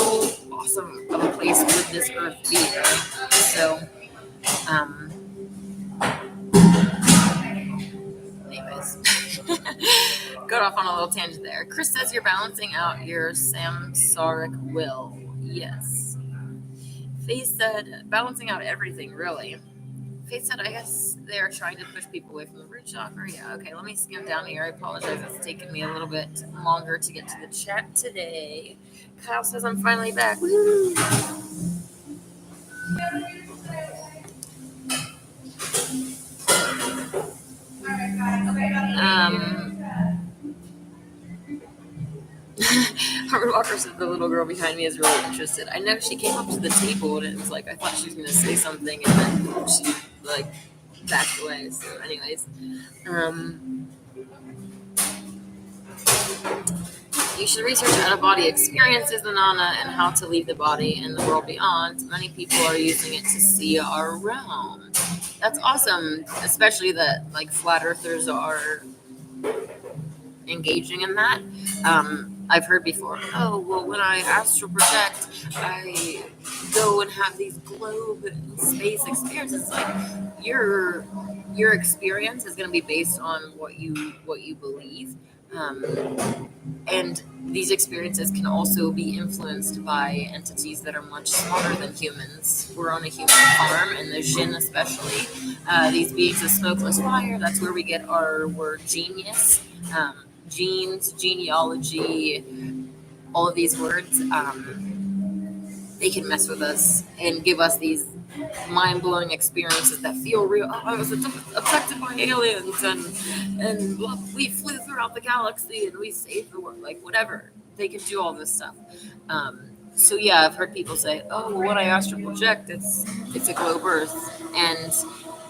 awesome of a place would this Earth be, right? So, anyways, got off on a little tangent there. Chris says you're balancing out your samsaric will. Yes. Faith said balancing out everything, really. Faith said, I guess they're trying to push people away from the root chakra. Yeah, okay, let me skim down here. I apologize. It's taken me a little bit longer to get to the chat today. Kyle says I'm finally back. Woo! Harvard Walker said the little girl behind me is really interested. I know she came up to the table and it was like I thought she was going to say something and then she like backed away. So, anyways, you should research out-of-body experiences, Nana, and how to leave the body and the world beyond. Many people are using it to see our realm. That's awesome, especially that like flat earthers are engaging in that. I've heard before, oh, well, when I astral project, I go and have these globe space experiences. Like your experience is going to be based on what you believe. And these experiences can also be influenced by entities that are much smaller than humans. We're on a human farm, and the Jinn especially. These beings of smokeless fire, that's where we get our word genius. Genes, genealogy, all of these words, they can mess with us and give us these mind-blowing experiences that feel real. Oh, I was abducted by aliens and we flew throughout the galaxy and we saved the world, like whatever. They can do all this stuff. So yeah, I've heard people say, oh, well, when I astral project, it's a globe Earth, and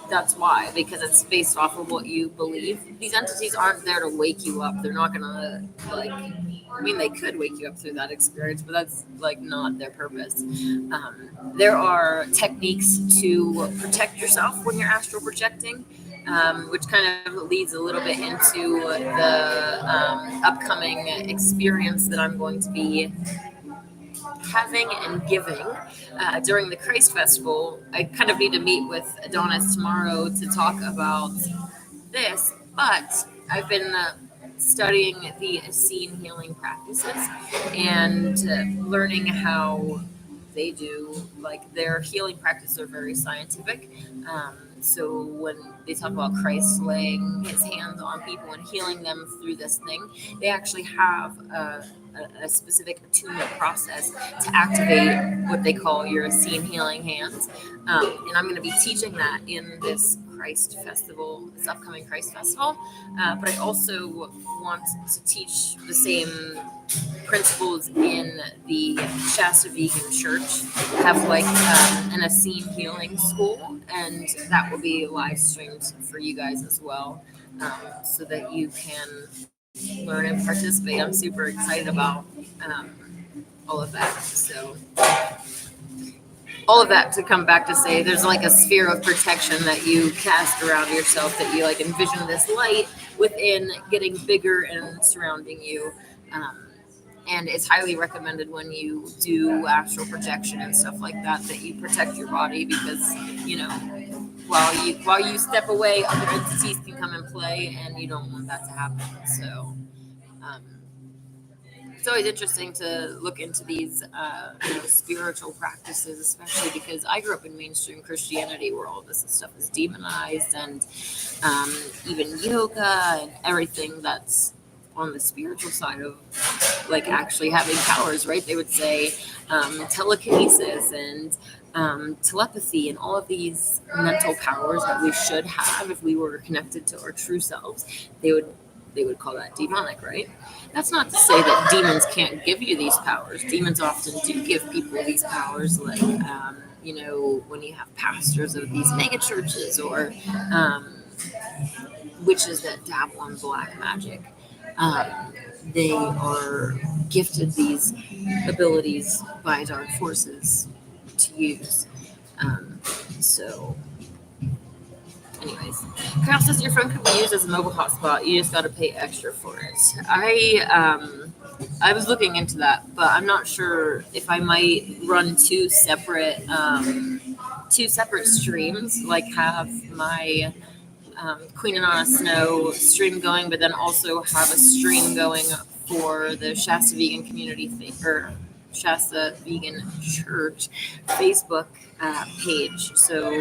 that's why, because it's based off of what you believe. These entities aren't there to wake you up. They're not gonna like. I mean, they could wake you up through that experience, but that's like not their purpose. There are techniques to protect yourself when you're astral projecting, which kind of leads a little bit into the upcoming experience that I'm going to be having and giving during the Christ Festival. I kind of need to meet with Adonis tomorrow to talk about this, but I've been studying the Essene healing practices and learning how they do, like their healing practices are very scientific. So when they talk about Christ laying his hands on people and healing them through this thing, they actually have a specific attunement process to activate what they call your Essene healing hands. And I'm going to be teaching that in this Christ Festival, this upcoming Christ Festival. But I also want to teach the same principles in the Shasta Vegan Church. Have like an Essene healing school, and that will be live streamed for you guys as well, so that you can learn and participate. I'm super excited about all of that. So all of that to come back to say there's like a sphere of protection that you cast around yourself, that you like envision this light within getting bigger and surrounding you. And it's highly recommended when you do astral projection and stuff like that, that you protect your body, because, you know, while you step away, other entities can come and play, and you don't want that to happen. So it's always interesting to look into these spiritual practices, especially because I grew up in mainstream Christianity where all this stuff is demonized, and even yoga and everything that's on the spiritual side of like actually having powers, right? They would say telekinesis and telepathy and all of these mental powers that we should have if we were connected to our true selves. They would call that demonic, right? That's not to say that demons can't give you these powers. Demons often do give people these powers, like when you have pastors of these mega churches, or witches that dabble in black magic. They are gifted these abilities by dark forces to use. So, anyways, Carol says your phone could be used as a mobile hotspot. You just got to pay extra for it. I was looking into that, but I'm not sure if I might run two separate streams, like have my Queen and Anna Snow stream going, but then also have a stream going for the Shasta Vegan Community or Shasta Vegan Church Facebook page. So,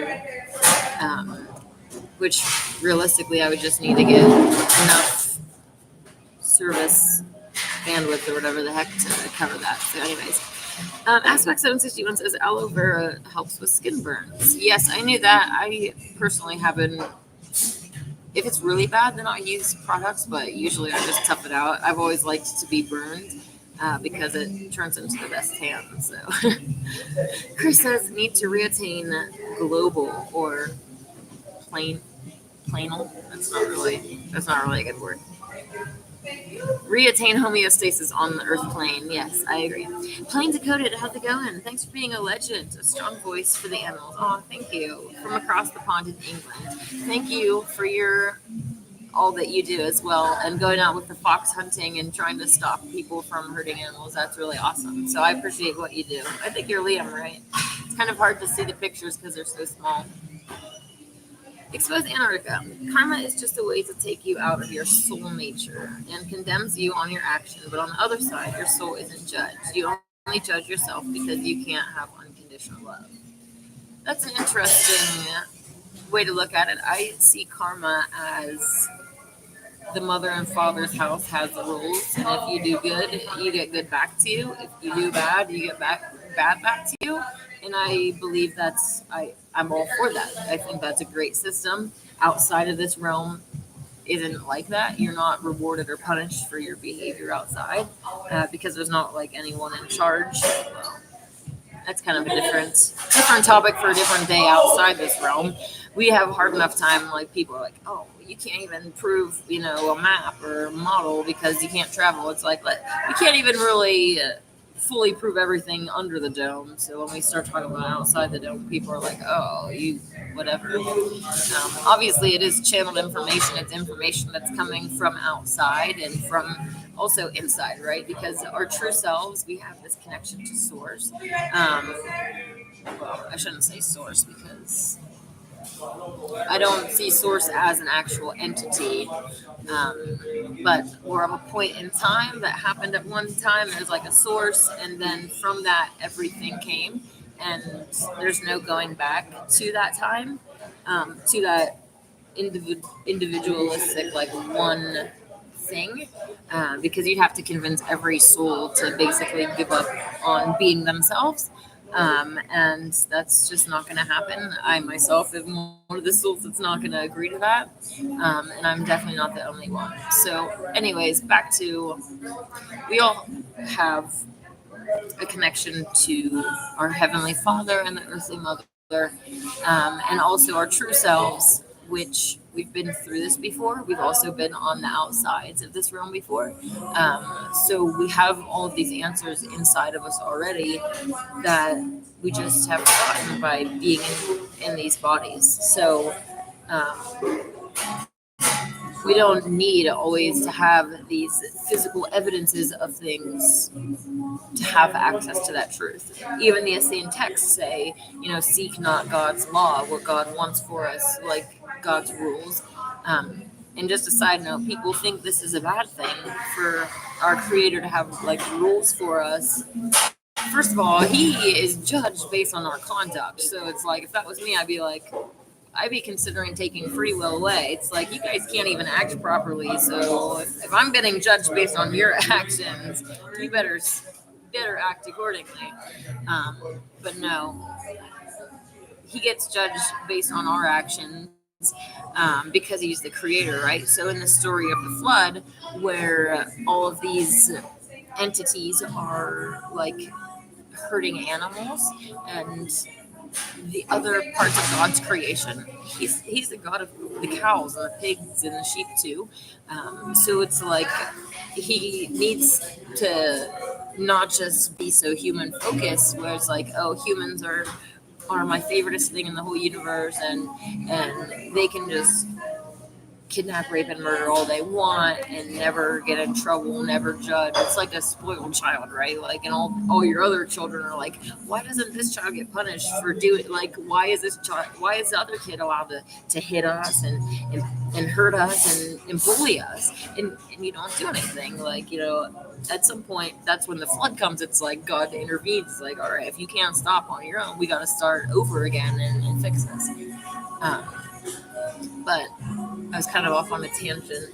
which realistically I would just need to get enough service bandwidth or whatever the heck to cover that. So anyways, Aspect 761 says aloe vera helps with skin burns. Yes, I knew that. I personally haven't. If it's really bad, then I'll use products, but usually I just tough it out. I've always liked to be burned because it turns into the best tan. So Chris says need to reattain global or planal. That's not really a good word. Reattain homeostasis on the earth plane. Yes, I agree. Plain Decoded, how's it going? Thanks for being a legend, a strong voice for the animals. Oh, thank you. From across the pond in England. Thank you for all that you do as well, and going out with the fox hunting and trying to stop people from hurting animals. That's really awesome. So I appreciate what you do. I think you're Liam, right? It's kind of hard to see the pictures because they're so small. Expose Antarctica. Karma is just a way to take you out of your soul nature and condemns you on your action, but on the other side, your soul isn't judged. You only judge yourself because you can't have unconditional love. That's an interesting way to look at it. I see karma as the mother and father's house has the rules, and if you do good, you get good back to you. If you do bad, you get bad back to you. And I believe I'm all for that. I think that's a great system. Outside of this realm isn't like that. You're not rewarded or punished for your behavior outside because there's not like anyone in charge. Well, that's kind of a different topic for a different day outside this realm. We have a hard enough time. Like people are like, oh, you can't even prove, a map or a model because you can't travel. It's like, we can't even really fully prove everything under the dome. So when we start talking about outside the dome, people are like, oh, you whatever. Obviously, it is channeled information. It's information that's coming from outside and from also inside, right? Because our true selves, we have this connection to source. Well, I shouldn't say source because I don't see source as an actual entity, but more of a point in time that happened at one time. There's like a source, and then from that, everything came, and there's no going back to that time. to that individualistic, like one thing, because you'd have to convince every soul to basically give up on being themselves. And that's just not going to happen. I myself am one of the souls that's not going to agree to that. And I'm definitely not the only one. So, anyways, back to we all have a connection to our Heavenly Father and the earthly mother, and also our true selves, which we've been through this before. We've also been on the outsides of this realm before. So we have all of these answers inside of us already that we just have gotten by being in these bodies. So we don't need always to have these physical evidences of things to have access to that truth. Even the Essene texts say, seek not God's law, what God wants for us, like God's rules. And just a side note, people think this is a bad thing for our Creator to have like rules for us. First of all, He is judged based on our conduct. So it's like, if that was me, I'd be considering taking free will away. It's like, you guys can't even act properly. So if I'm getting judged based on your actions, you better act accordingly. But no, He gets judged based on our actions, because He's the Creator, right? So in the story of the flood, where all of these entities are like hurting animals and the other parts of God's creation, He's the God of the cows and the pigs and the sheep too. So it's like He needs to not just be so human focused, where it's like, oh, humans are my favoriteest thing in the whole universe, and they can just kidnap, rape, and murder all they want and never get in trouble, never judge. It's like a spoiled child, right? Like, and all your other children are like, why doesn't this child get punished for doing, like, why is the other kid allowed to hit us and hurt us and bully us, and you don't do anything? Like, at some point, that's when the flood comes. It's like God intervenes. It's like, all right, if you can't stop on your own, we got to start over again and fix this. But I was kind of off on a tangent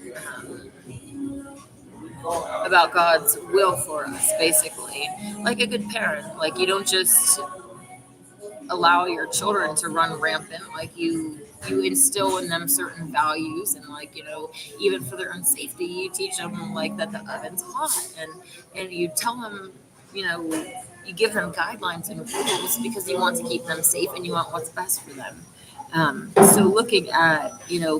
about God's will for us, basically. Like a good parent, like, you don't just allow your children to run rampant. Like, you instill in them certain values, and like, even for their own safety, you teach them like that the oven's hot, and you tell them, you give them guidelines and rules because you want to keep them safe and you want what's best for them. So looking at,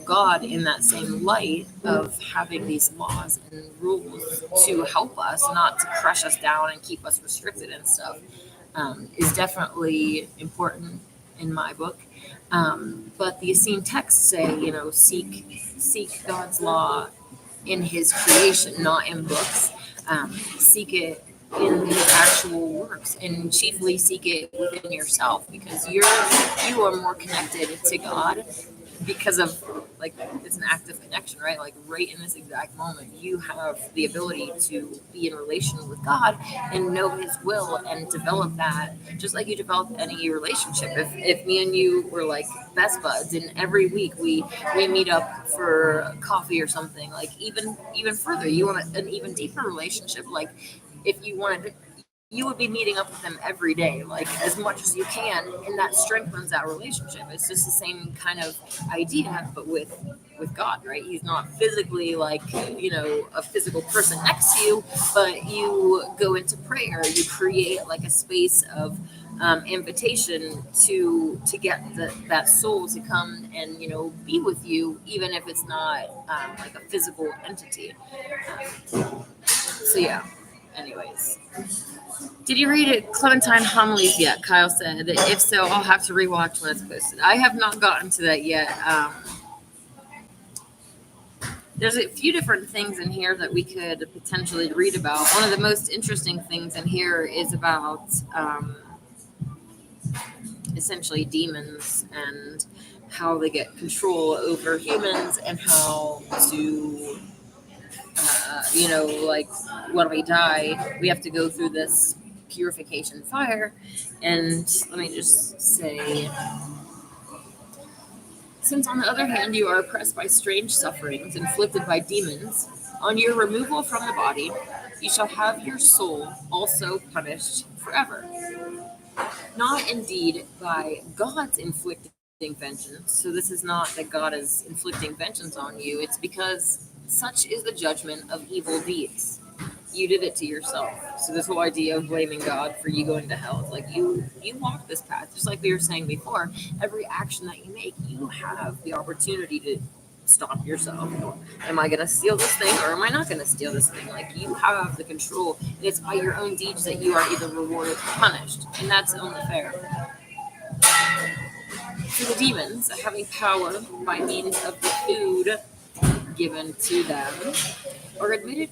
God in that same light of having these laws and rules to help us, not to crush us down and keep us restricted and stuff, is definitely important in my book. But the Essene texts say, seek God's law in His creation, not in books. Seek it in His actual works, and chiefly seek it within yourself, because you are more connected to God because of, like, it's an active connection, right? Like, right in this exact moment, you have the ability to be in relation with God and know His will and develop that, just like you develop any relationship. If me and you were like best buds, and every week we meet up for coffee or something, like, even further, you want an even deeper relationship. Like, if you wanted to, you would be meeting up with them every day, like, as much as you can, and that strengthens that relationship. It's just the same kind of idea, but with God, right? He's not physically like, a physical person next to you, but you go into prayer, you create like a space of invitation to get that soul to come and be with you, even if it's not like a physical entity. So yeah. Anyways, did you read it, Clementine Homilies yet? Kyle said. If so, I'll have to rewatch when it's posted. I have not gotten to that yet. There's a few different things in here that we could potentially read about. One of the most interesting things in here is about essentially demons and how they get control over humans, and how to like, when we die, we have to go through this purification fire. And let me just say, Since, on the other hand, you are oppressed by strange sufferings inflicted by demons, on your removal from the body, you shall have your soul also punished forever. Not indeed by God's inflicting vengeance. So, this is not that God is inflicting vengeance on you, it's because such is the judgment of evil deeds. You did it to yourself. So this whole idea of blaming God for you going to hell is like you walk this path, just like we were saying before. Every action that you make, you have the opportunity to stop yourself. Am I going to steal this thing or am I not going to steal this thing? Like, you have the control, and it's by your own deeds that you are either rewarded or punished, and that's only fair. For the demons, having power by means of the food given to them, are admitted.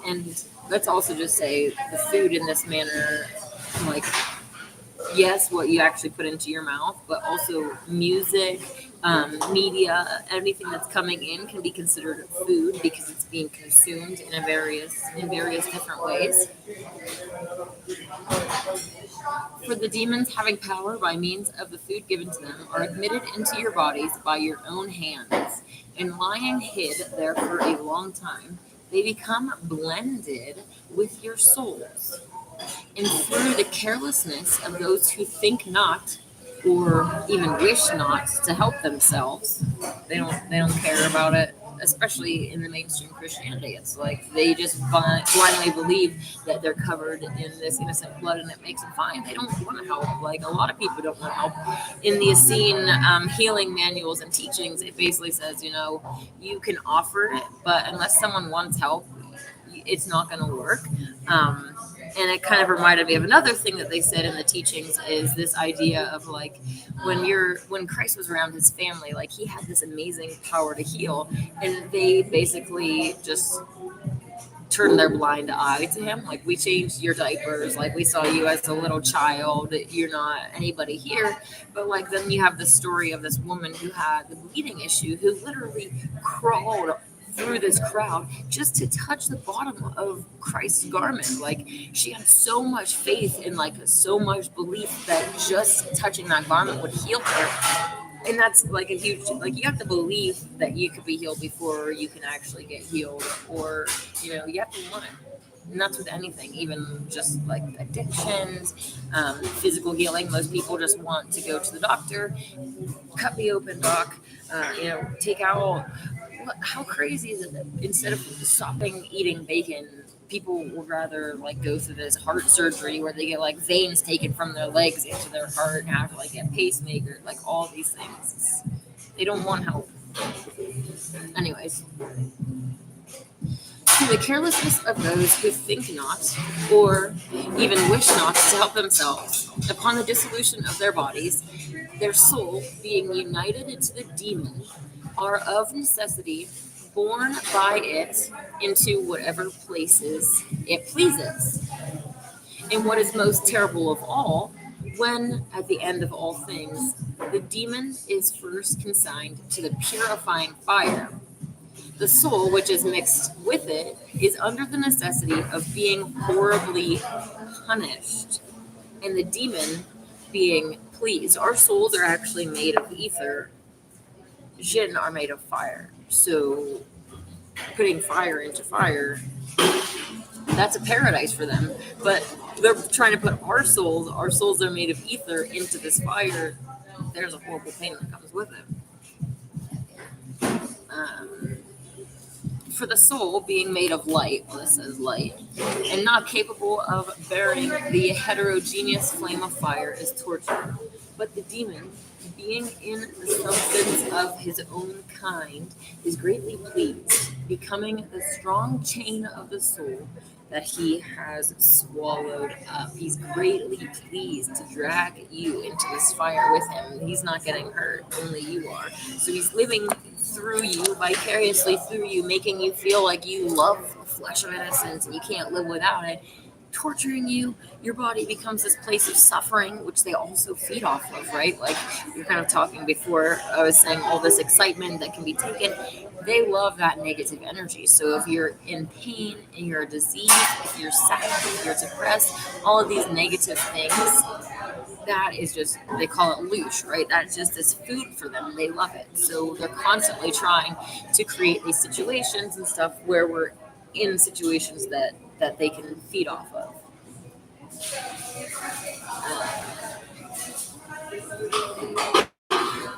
And let's also just say the food in this manner, like, yes, what you actually put into your mouth, but also music, media, anything that's coming in can be considered food because it's being consumed in various different ways. For the demons having power by means of the food given to them are admitted into your bodies by your own hands, and lying hid there for a long time, they become blended with your souls. And through the carelessness of those who think not or even wish not to help themselves, they don't care about it. Especially in the mainstream Christianity, it's like they just blindly believe that they're covered in this innocent blood and it makes them fine. They don't want to help. Like, a lot of people don't want to help. In the Essene healing manuals and teachings, it basically says, you can offer it, but unless someone wants help, it's not going to work. And it kind of reminded me of another thing that they said in the teachings, is this idea of, like, when Christ was around his family, like, he had this amazing power to heal, and they basically just turned their blind eye to him. Like, we changed your diapers, like, we saw you as a little child, you're not anybody here. But, like, then you have the story of this woman who had the bleeding issue, who literally crawled through this crowd just to touch the bottom of Christ's garment. Like, she had so much faith and, like, so much belief that just touching that garment would heal her. And that's, like, a huge, like, you have to believe that you could be healed before you can actually get healed, or, you have to want it. And that's with anything, even just like addictions, physical healing. Most people just want to go to the doctor, cut me open, doc, take out. How crazy is it that instead of stopping eating bacon, people would rather, like, go through this heart surgery where they get, like, veins taken from their legs into their heart and have to, like, get pacemaker, like, all these things. They don't want help. Anyways. To the carelessness of those who think not, or even wish not to help themselves, upon the dissolution of their bodies, their soul, being united to the demon, are of necessity borne by it into whatever places it pleases. And what is most terrible of all, when, at the end of all things, the demon is first consigned to the purifying fire, the soul, which is mixed with it, is under the necessity of being horribly punished, and the demon being pleased. Our souls are actually made of ether. Jinn are made of fire. So putting fire into fire, that's a paradise for them. But they're trying to put our souls that are made of ether, into this fire. There's a horrible pain that comes with it. For the soul, being made of light, well, this says light, and not capable of bearing the heterogeneous flame of fire, is tortured. But the demon, being in the substance of his own kind, is greatly pleased, becoming the strong chain of the soul that he has swallowed up. He's greatly pleased to drag you into this fire with him. He's not getting hurt, only you are. So he's living through you, vicariously through you, making you feel like you love the flesh of innocence and you can't live without it, torturing you. Your body becomes this place of suffering, which they also feed off of, right? Like, you're kind of talking before, I was saying all this excitement that can be taken. They love that negative energy. So if you're in pain and you're diseased, if you're sad, if you're depressed, all of these negative things, that is just, they call it loosh, right? That's just this food for them. They love it. So they're constantly trying to create these situations and stuff where we're in situations that they can feed off of.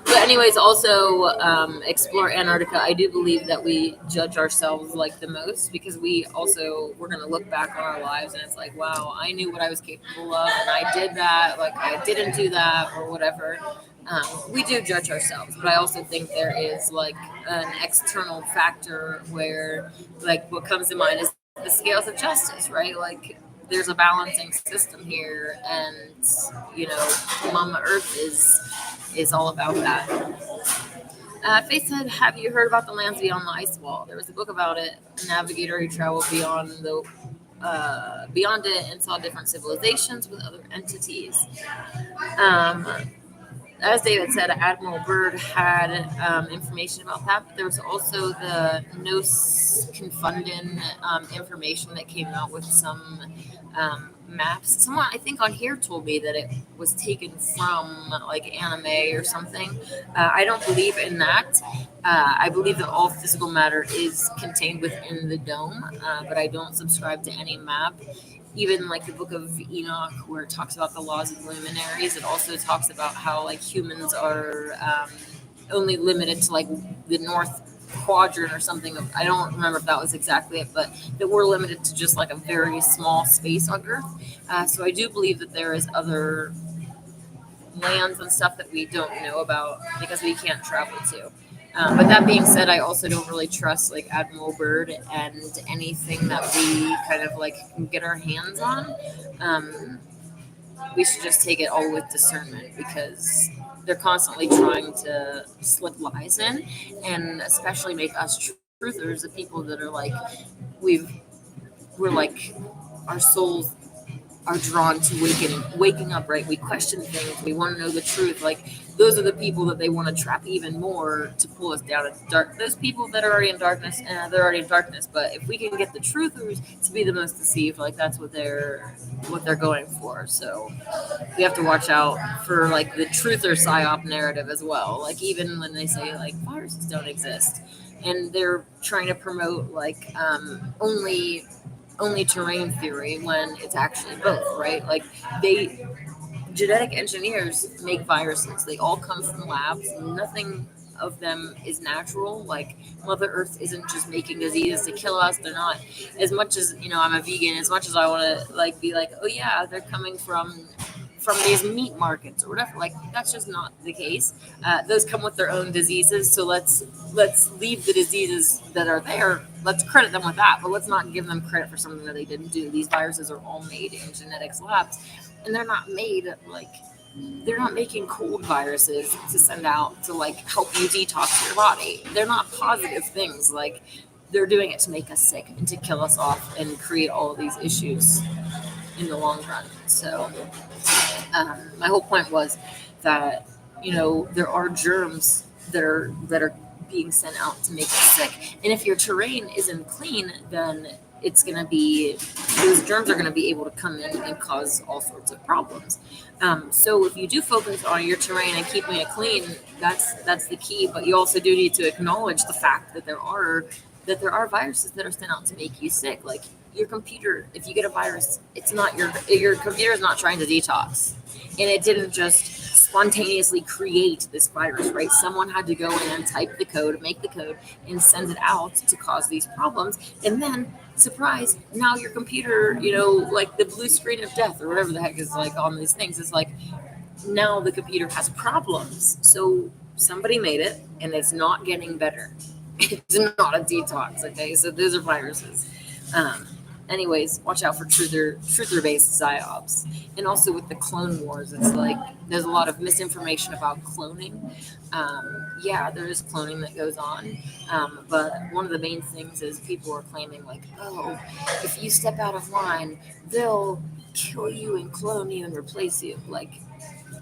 But anyways, also explore Antarctica. I do believe that we judge ourselves like the most because we're gonna look back on our lives and it's like, wow, I knew what I was capable of and I did that, like I didn't do that or whatever. We do judge ourselves, but I also think there is like an external factor where like what comes to mind is the scales of justice, right? Like there's a balancing system here, and you know, Mama Earth is all about that. Faith said, "Have you heard about the lands beyond the ice wall? There was a book about it. A navigator who traveled beyond it and saw different civilizations with other entities." Um, as David said, Admiral Byrd had information about that, but there was also the Nos Confunden information that came out with some maps. Someone I think on here told me that it was taken from like anime or something. I don't believe in that. I believe that all physical matter is contained within the dome, but I don't subscribe to any map. Even like the book of Enoch, where it talks about the laws of luminaries, it also talks about how like humans are only limited to like the north quadrant or something. I don't remember if that was exactly it, but that we're limited to just like a very small space on Earth. So I do believe that there is other lands and stuff that we don't know about because we can't travel to. But that being said, I also don't really trust like Admiral Byrd and anything that we kind of like can get our hands on. Um, we should just take it all with discernment because they're constantly trying to slip lies in, and especially make us truthers, the people that are like we've we're like our souls are drawn to waking up, right? We question things. We want to know the truth. Like those are the people that they want to trap even more to pull us down into dark. Those people that are already in darkness, they're already in darkness. But if we can get the truthers to be the most deceived, like that's what they're going for. So we have to watch out for like the truth or psyop narrative as well. Like even when they say like viruses don't exist, and they're trying to promote like only terrain theory when it's actually both, right? Like they genetic engineers make viruses. They all come from labs. Nothing of them is natural. Like Mother Earth isn't just making diseases to kill us. They're not. As much as I'm a vegan. As much as I want to like be like, oh yeah, they're coming from these meat markets or whatever. Like that's just not the case. Those come with their own diseases. So let's leave the diseases that are there. Let's credit them with that, but let's not give them credit for something that they didn't do. These viruses are all made in genetics labs, and they're not made like they're not making cold viruses to send out to like help you detox your body. They're not positive things. Like they're doing it to make us sick and to kill us off and create all of these issues in the long run. So my whole point was that there are germs that are being sent out to make us sick, and if your terrain isn't clean, then it's going to be those germs are going to be able to come in and cause all sorts of problems. So if you do focus on your terrain and keeping it clean, that's the key. But you also do need to acknowledge the fact that there are viruses that are sent out to make you sick. Like your computer, if you get a virus, it's not your computer is not trying to detox, and it didn't just spontaneously create this virus, right? Someone had to go in and type the code, make the code, and send it out to cause these problems, and then surprise, now your computer, like the blue screen of death or whatever the heck is like on these things, is like now the computer has problems. So somebody made it, and it's not getting better. It's not a detox, okay? So those are viruses. Um, Anyways, watch out for truther based psyops, and also with the clone wars, it's like there's a lot of misinformation about cloning. Yeah, there is cloning that goes on, but one of the main things is people are claiming like, oh, if you step out of line, they'll kill you and clone you and replace you. Like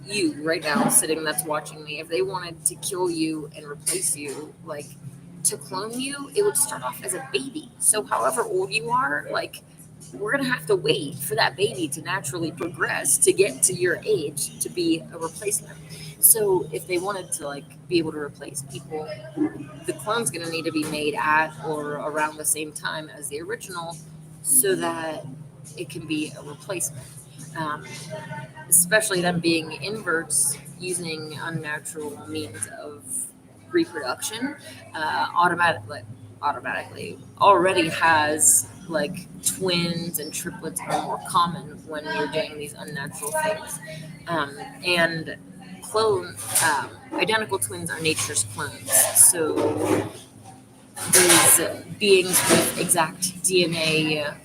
you right now sitting that's watching me, if they wanted to kill you and replace you, like to clone you, it would start off as a baby. So however old you are, like we're going to have to wait for that baby to naturally progress to get to your age to be a replacement. So if they wanted to like be able to replace people, the clone's going to need to be made at or around the same time as the original so that it can be a replacement. Um, Especially them being inverts using unnatural means of reproduction, automatically already has like twins and triplets are more common when you're doing these unnatural things. And clone identical twins are nature's clones. So these beings with exact DNA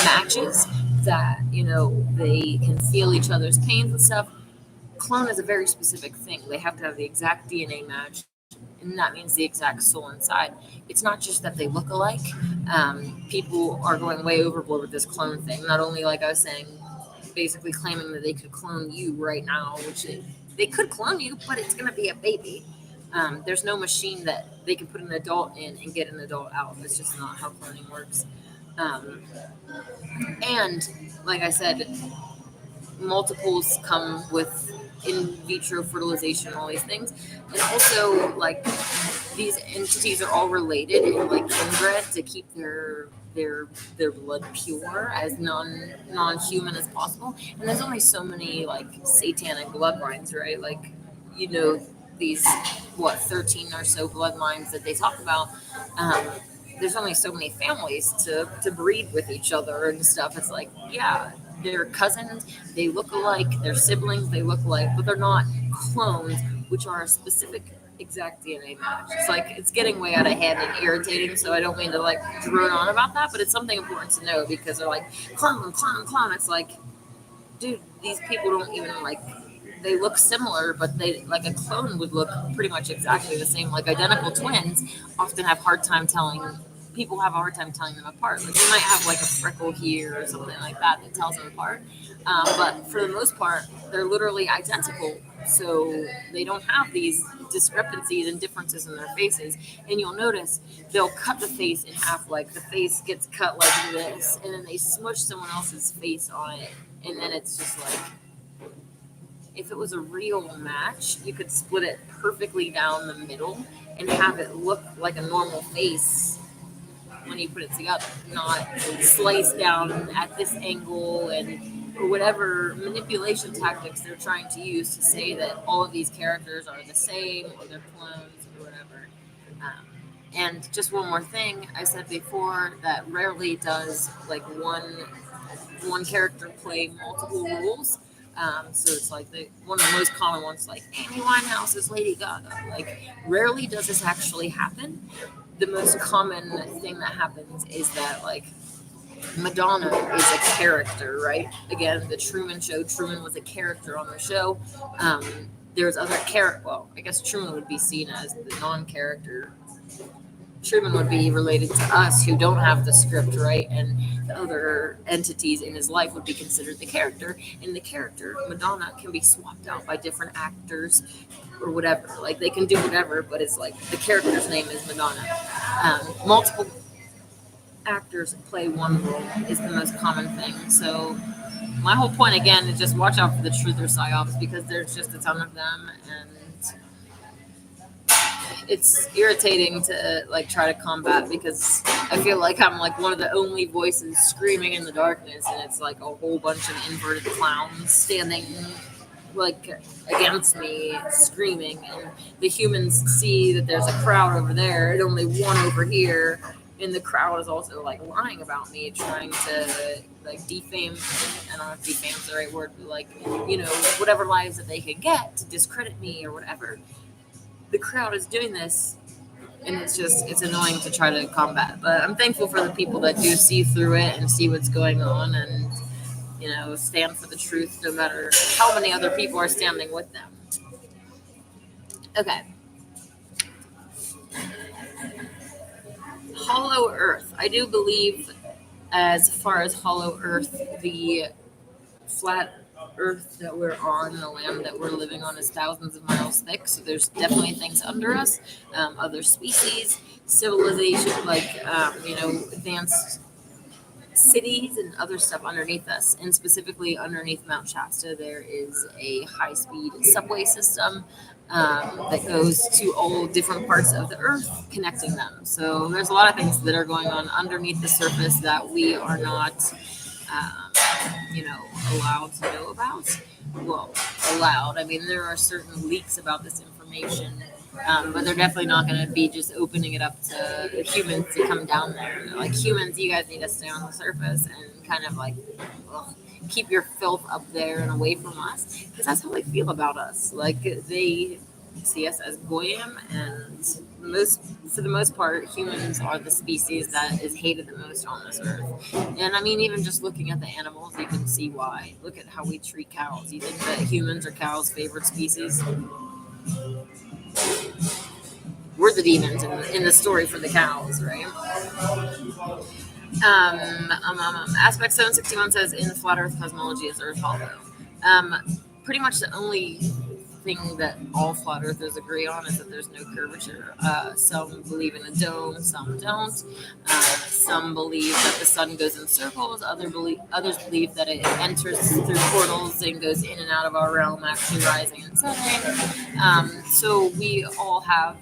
matches that they can feel each other's pains and stuff. Clone is a very specific thing. They have to have the exact DNA match, and that means the exact soul inside. It's not just that they look alike. People are going way overboard with this clone thing. Not only, like I was saying, basically claiming that they could clone you right now, which they could clone you, but it's going to be a baby. There's no machine that they can put an adult in and get an adult out. That's just not how cloning works. Um, and like I said, multiples come with in vitro fertilization and all these things. And also, like, these entities are all related and like inbred to keep their blood pure as non-human as possible. And there's only so many like satanic bloodlines, right? Like, these 13 or so bloodlines that they talk about. There's only so many families to breed with each other and stuff. It's like, yeah, they're cousins, they look alike, they're siblings, they look alike, but they're not clones, which are a specific exact DNA match. It's like, it's getting way out of hand and irritating, so I don't mean to like drone on about that, but it's something important to know because they're like, clone, clone, clone. It's like, dude, these people don't even like, they look similar, but they like a clone would look pretty much exactly the same. Like identical twins often have people have a hard time telling them apart. Like they might have like a freckle here or something like that tells them apart. But for the most part, they're literally identical. So they don't have these discrepancies and differences in their faces. And you'll notice they'll cut the face in half, like the face gets cut like this, and then they smush someone else's face on it. And then it's just like, if it was a real match, you could split it perfectly down the middle and have it look like a normal face when you put it together, not sliced down at this angle or whatever manipulation tactics they're trying to use to say that all of these characters are the same or they're clones or whatever. And just one more thing, I said before that rarely does like one character play multiple roles. So it's like one of the most common ones, like Amy Winehouse is Lady Gaga. Like, rarely does this actually happen. The most common thing that happens is that, like, Madonna is a character, right? Again, the Truman Show. Truman was a character on the show. There's other well, I guess Truman would be seen as the non-character. Truman would be related to us who don't have the script, right? And the other entities in his life would be considered the character. And the character, Madonna, can be swapped out by different actors or whatever. Like, they can do whatever, but it's like the character's name is Madonna. Multiple actors play one role is the most common thing. So my whole point, again, is just watch out for the truther psyops because there's just a ton of them. And it's irritating to like try to combat because I feel like I'm like one of the only voices screaming in the darkness, and it's like a whole bunch of inverted clowns standing like against me screaming, and the humans see that there's a crowd over there and only one over here, and the crowd is also like lying about me, trying to like defame, I don't know if defame is the right word, but like, whatever lies that they can get to discredit me or whatever. The crowd is doing this, and it's annoying to try to combat. But I'm thankful for the people that do see through it and see what's going on and, stand for the truth no matter how many other people are standing with them. Okay. Hollow Earth. I do believe, as far as Hollow Earth, the flat Earth that we're on, the land that we're living on, is thousands of miles thick. So there's definitely things under us, other species, civilization, like advanced cities and other stuff underneath us. And specifically underneath Mount Shasta, there is a high speed subway system that goes to all different parts of the earth, connecting them. So there's a lot of things that are going on underneath the surface that we are not, um, allowed to know about. Well, allowed. I mean, there are certain leaks about this information, but they're definitely not going to be just opening it up to humans to come down there. Like humans, you guys need to stay on the surface and kind of like, well, keep your filth up there and away from us, because that's how they feel about us. Like they see us as goyim, and for the most part, humans are the species that is hated the most on this earth. And I mean, even just looking at the animals, you can see why. Look at how we treat cows. You think that humans are cows' favorite species? We're the demons in the story for the cows, right? Aspect 761 says, in the flat earth cosmology is Earth hollow. Pretty much the only thing that all flat earthers agree on is that there's no curvature. Some believe in a dome, some don't. Some believe that the sun goes in circles. Others believe that it enters through portals and goes in and out of our realm, actually rising and setting. So we all have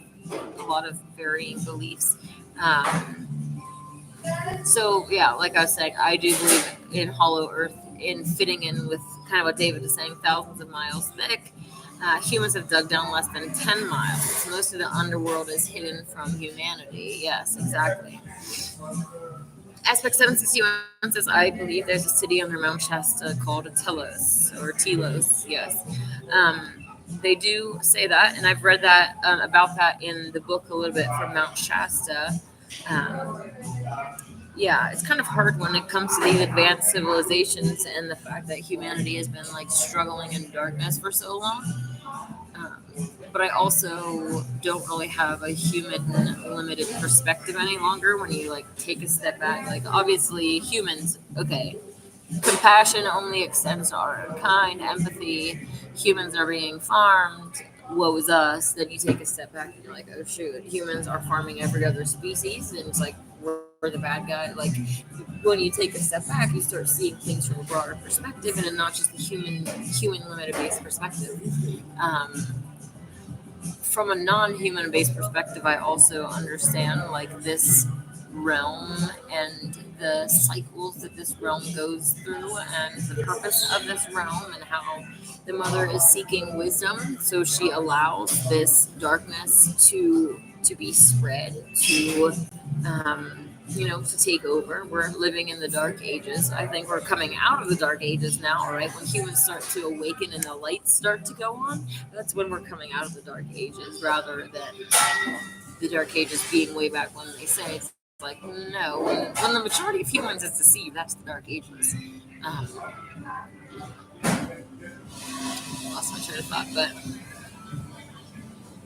a lot of varying beliefs. So yeah, like I was saying, I do believe in hollow earth, in fitting in with kind of what David is saying, thousands of miles thick. Humans have dug down less than 10 miles. Most of the underworld is hidden from humanity. Yes, exactly. Aspect 761 says, I believe there's a city under Mount Shasta called Telos, or Telos, yes. They do say that, and I've read that about that in the book a little bit from Mount Shasta. Yeah, it's kind of hard when it comes to these advanced civilizations and the fact that humanity has been like struggling in darkness for so long. But I also don't really have a human limited perspective any longer when you like take a step back. Like obviously humans, okay, compassion only extends to our own kind, empathy, humans are being farmed, woe is us. Then you take a step back and you're like, oh shoot, humans are farming every other species, and it's like we're the bad guy. Like when you take a step back, you start seeing things from a broader perspective and not just the human limited based perspective. From a non-human based perspective, I also understand like this realm and the cycles that this realm goes through and the purpose of this realm, and how the mother is seeking wisdom, so she allows this darkness to be spread, to to take over. We're living in the dark ages. I think we're coming out of the dark ages now, right? When humans start to awaken and the lights start to go on, that's when we're coming out of the dark ages, rather than the dark ages being way back when they say. It's like, no, when the majority of humans is deceived, that's the dark ages. Lost my train of thought, but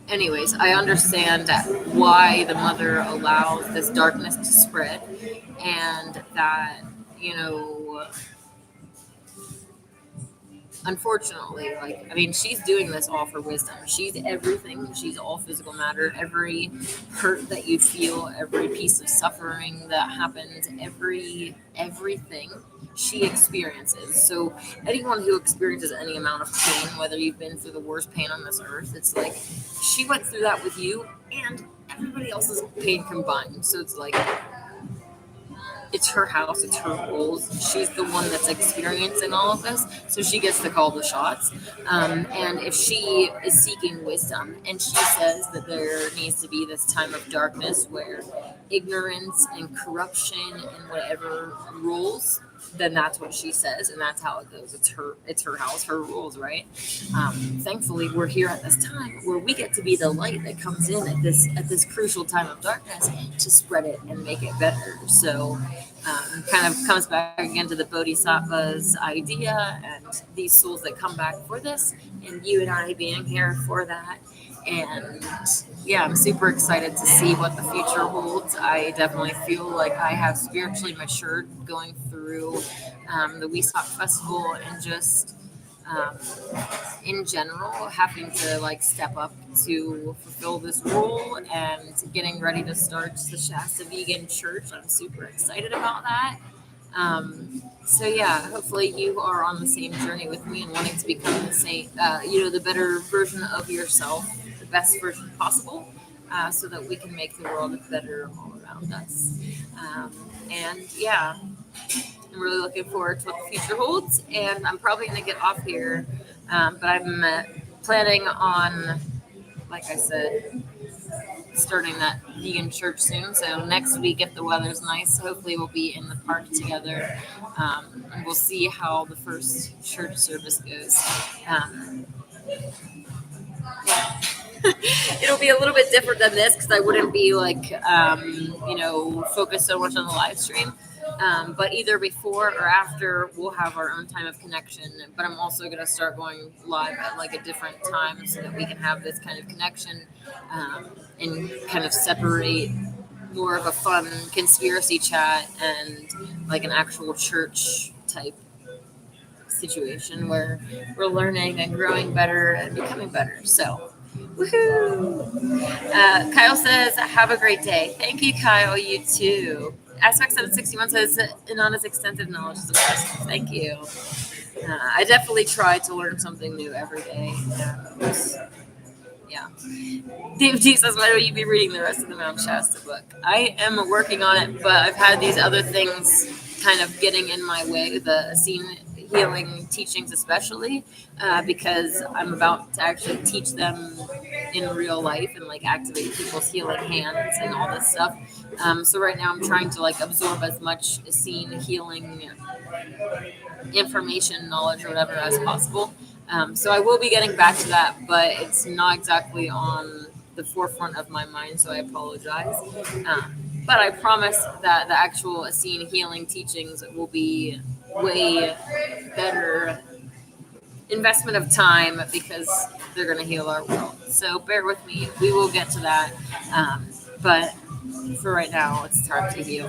anyways, I understand why the mother allows this darkness to spread, and that, unfortunately, like, I mean, she's doing this all for wisdom. She's everything. She's all physical matter. Every hurt that you feel, every piece of suffering that happens, everything she experiences. So anyone who experiences any amount of pain, whether you've been through the worst pain on this earth, it's like she went through that with you and everybody else's pain combined. So it's like, it's her house, it's her rules. She's the one that's experiencing all of this, so she gets to call the shots. And if she is seeking wisdom and she says that there needs to be this time of darkness where ignorance and corruption and whatever rules, then that's what she says, and that's how it goes. It's her house, her rules, right? Thankfully, we're here at this time where we get to be the light that comes in at this crucial time of darkness to spread it and make it better. So, kind of comes back again to the Bodhisattva's idea and these souls that come back for this, and you and I being here for that. And yeah, I'm super excited to see what the future holds. I definitely feel like I have spiritually matured going through the Westock Festival, and just in general having to like step up to fulfill this role and getting ready to start the Shasta Vegan Church. I'm super excited about that. So yeah, hopefully you are on the same journey with me and wanting to become the same, the better version of yourself, the best version possible, so that we can make the world better all around us. And yeah, I'm really looking forward to what the future holds. And I'm probably going to get off here, but I'm planning on, like I said, starting that vegan church soon. So next week, if the weather's nice, hopefully we'll be in the park together, and we'll see how the first church service goes. Um, yeah. It'll be a little bit different than this because I wouldn't be like, focused so much on the live stream. But either before or after, we'll have our own time of connection. But I'm also going to start going live at like a different time so that we can have this kind of connection, and kind of separate more of a fun conspiracy chat and like an actual church type situation where we're learning and growing better and becoming better. So, woohoo! Kyle says, "Have a great day." Thank you, Kyle. You too. Aspect 761 says, "Inanna's extensive knowledge is impressive." Thank you. I definitely try to learn something new every day. Yeah. Dave G says, "Why don't you be reading the rest of the Mount Shasta book?" I am working on it, but I've had these other things kind of getting in my way, the scene healing teachings, especially because I'm about to actually teach them in real life and like activate people's healing hands and all this stuff. So right now I'm trying to like absorb as much scene healing information, knowledge, or whatever as possible. So I will be getting back to that, but it's not exactly on the forefront of my mind, so I apologize. But I promise that the actual Essene healing teachings will be way better investment of time because they're going to heal our world. So bear with me. We will get to that. But for right now, it's time to heal.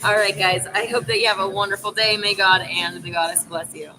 All right, guys. I hope that you have a wonderful day. May God and the Goddess bless you.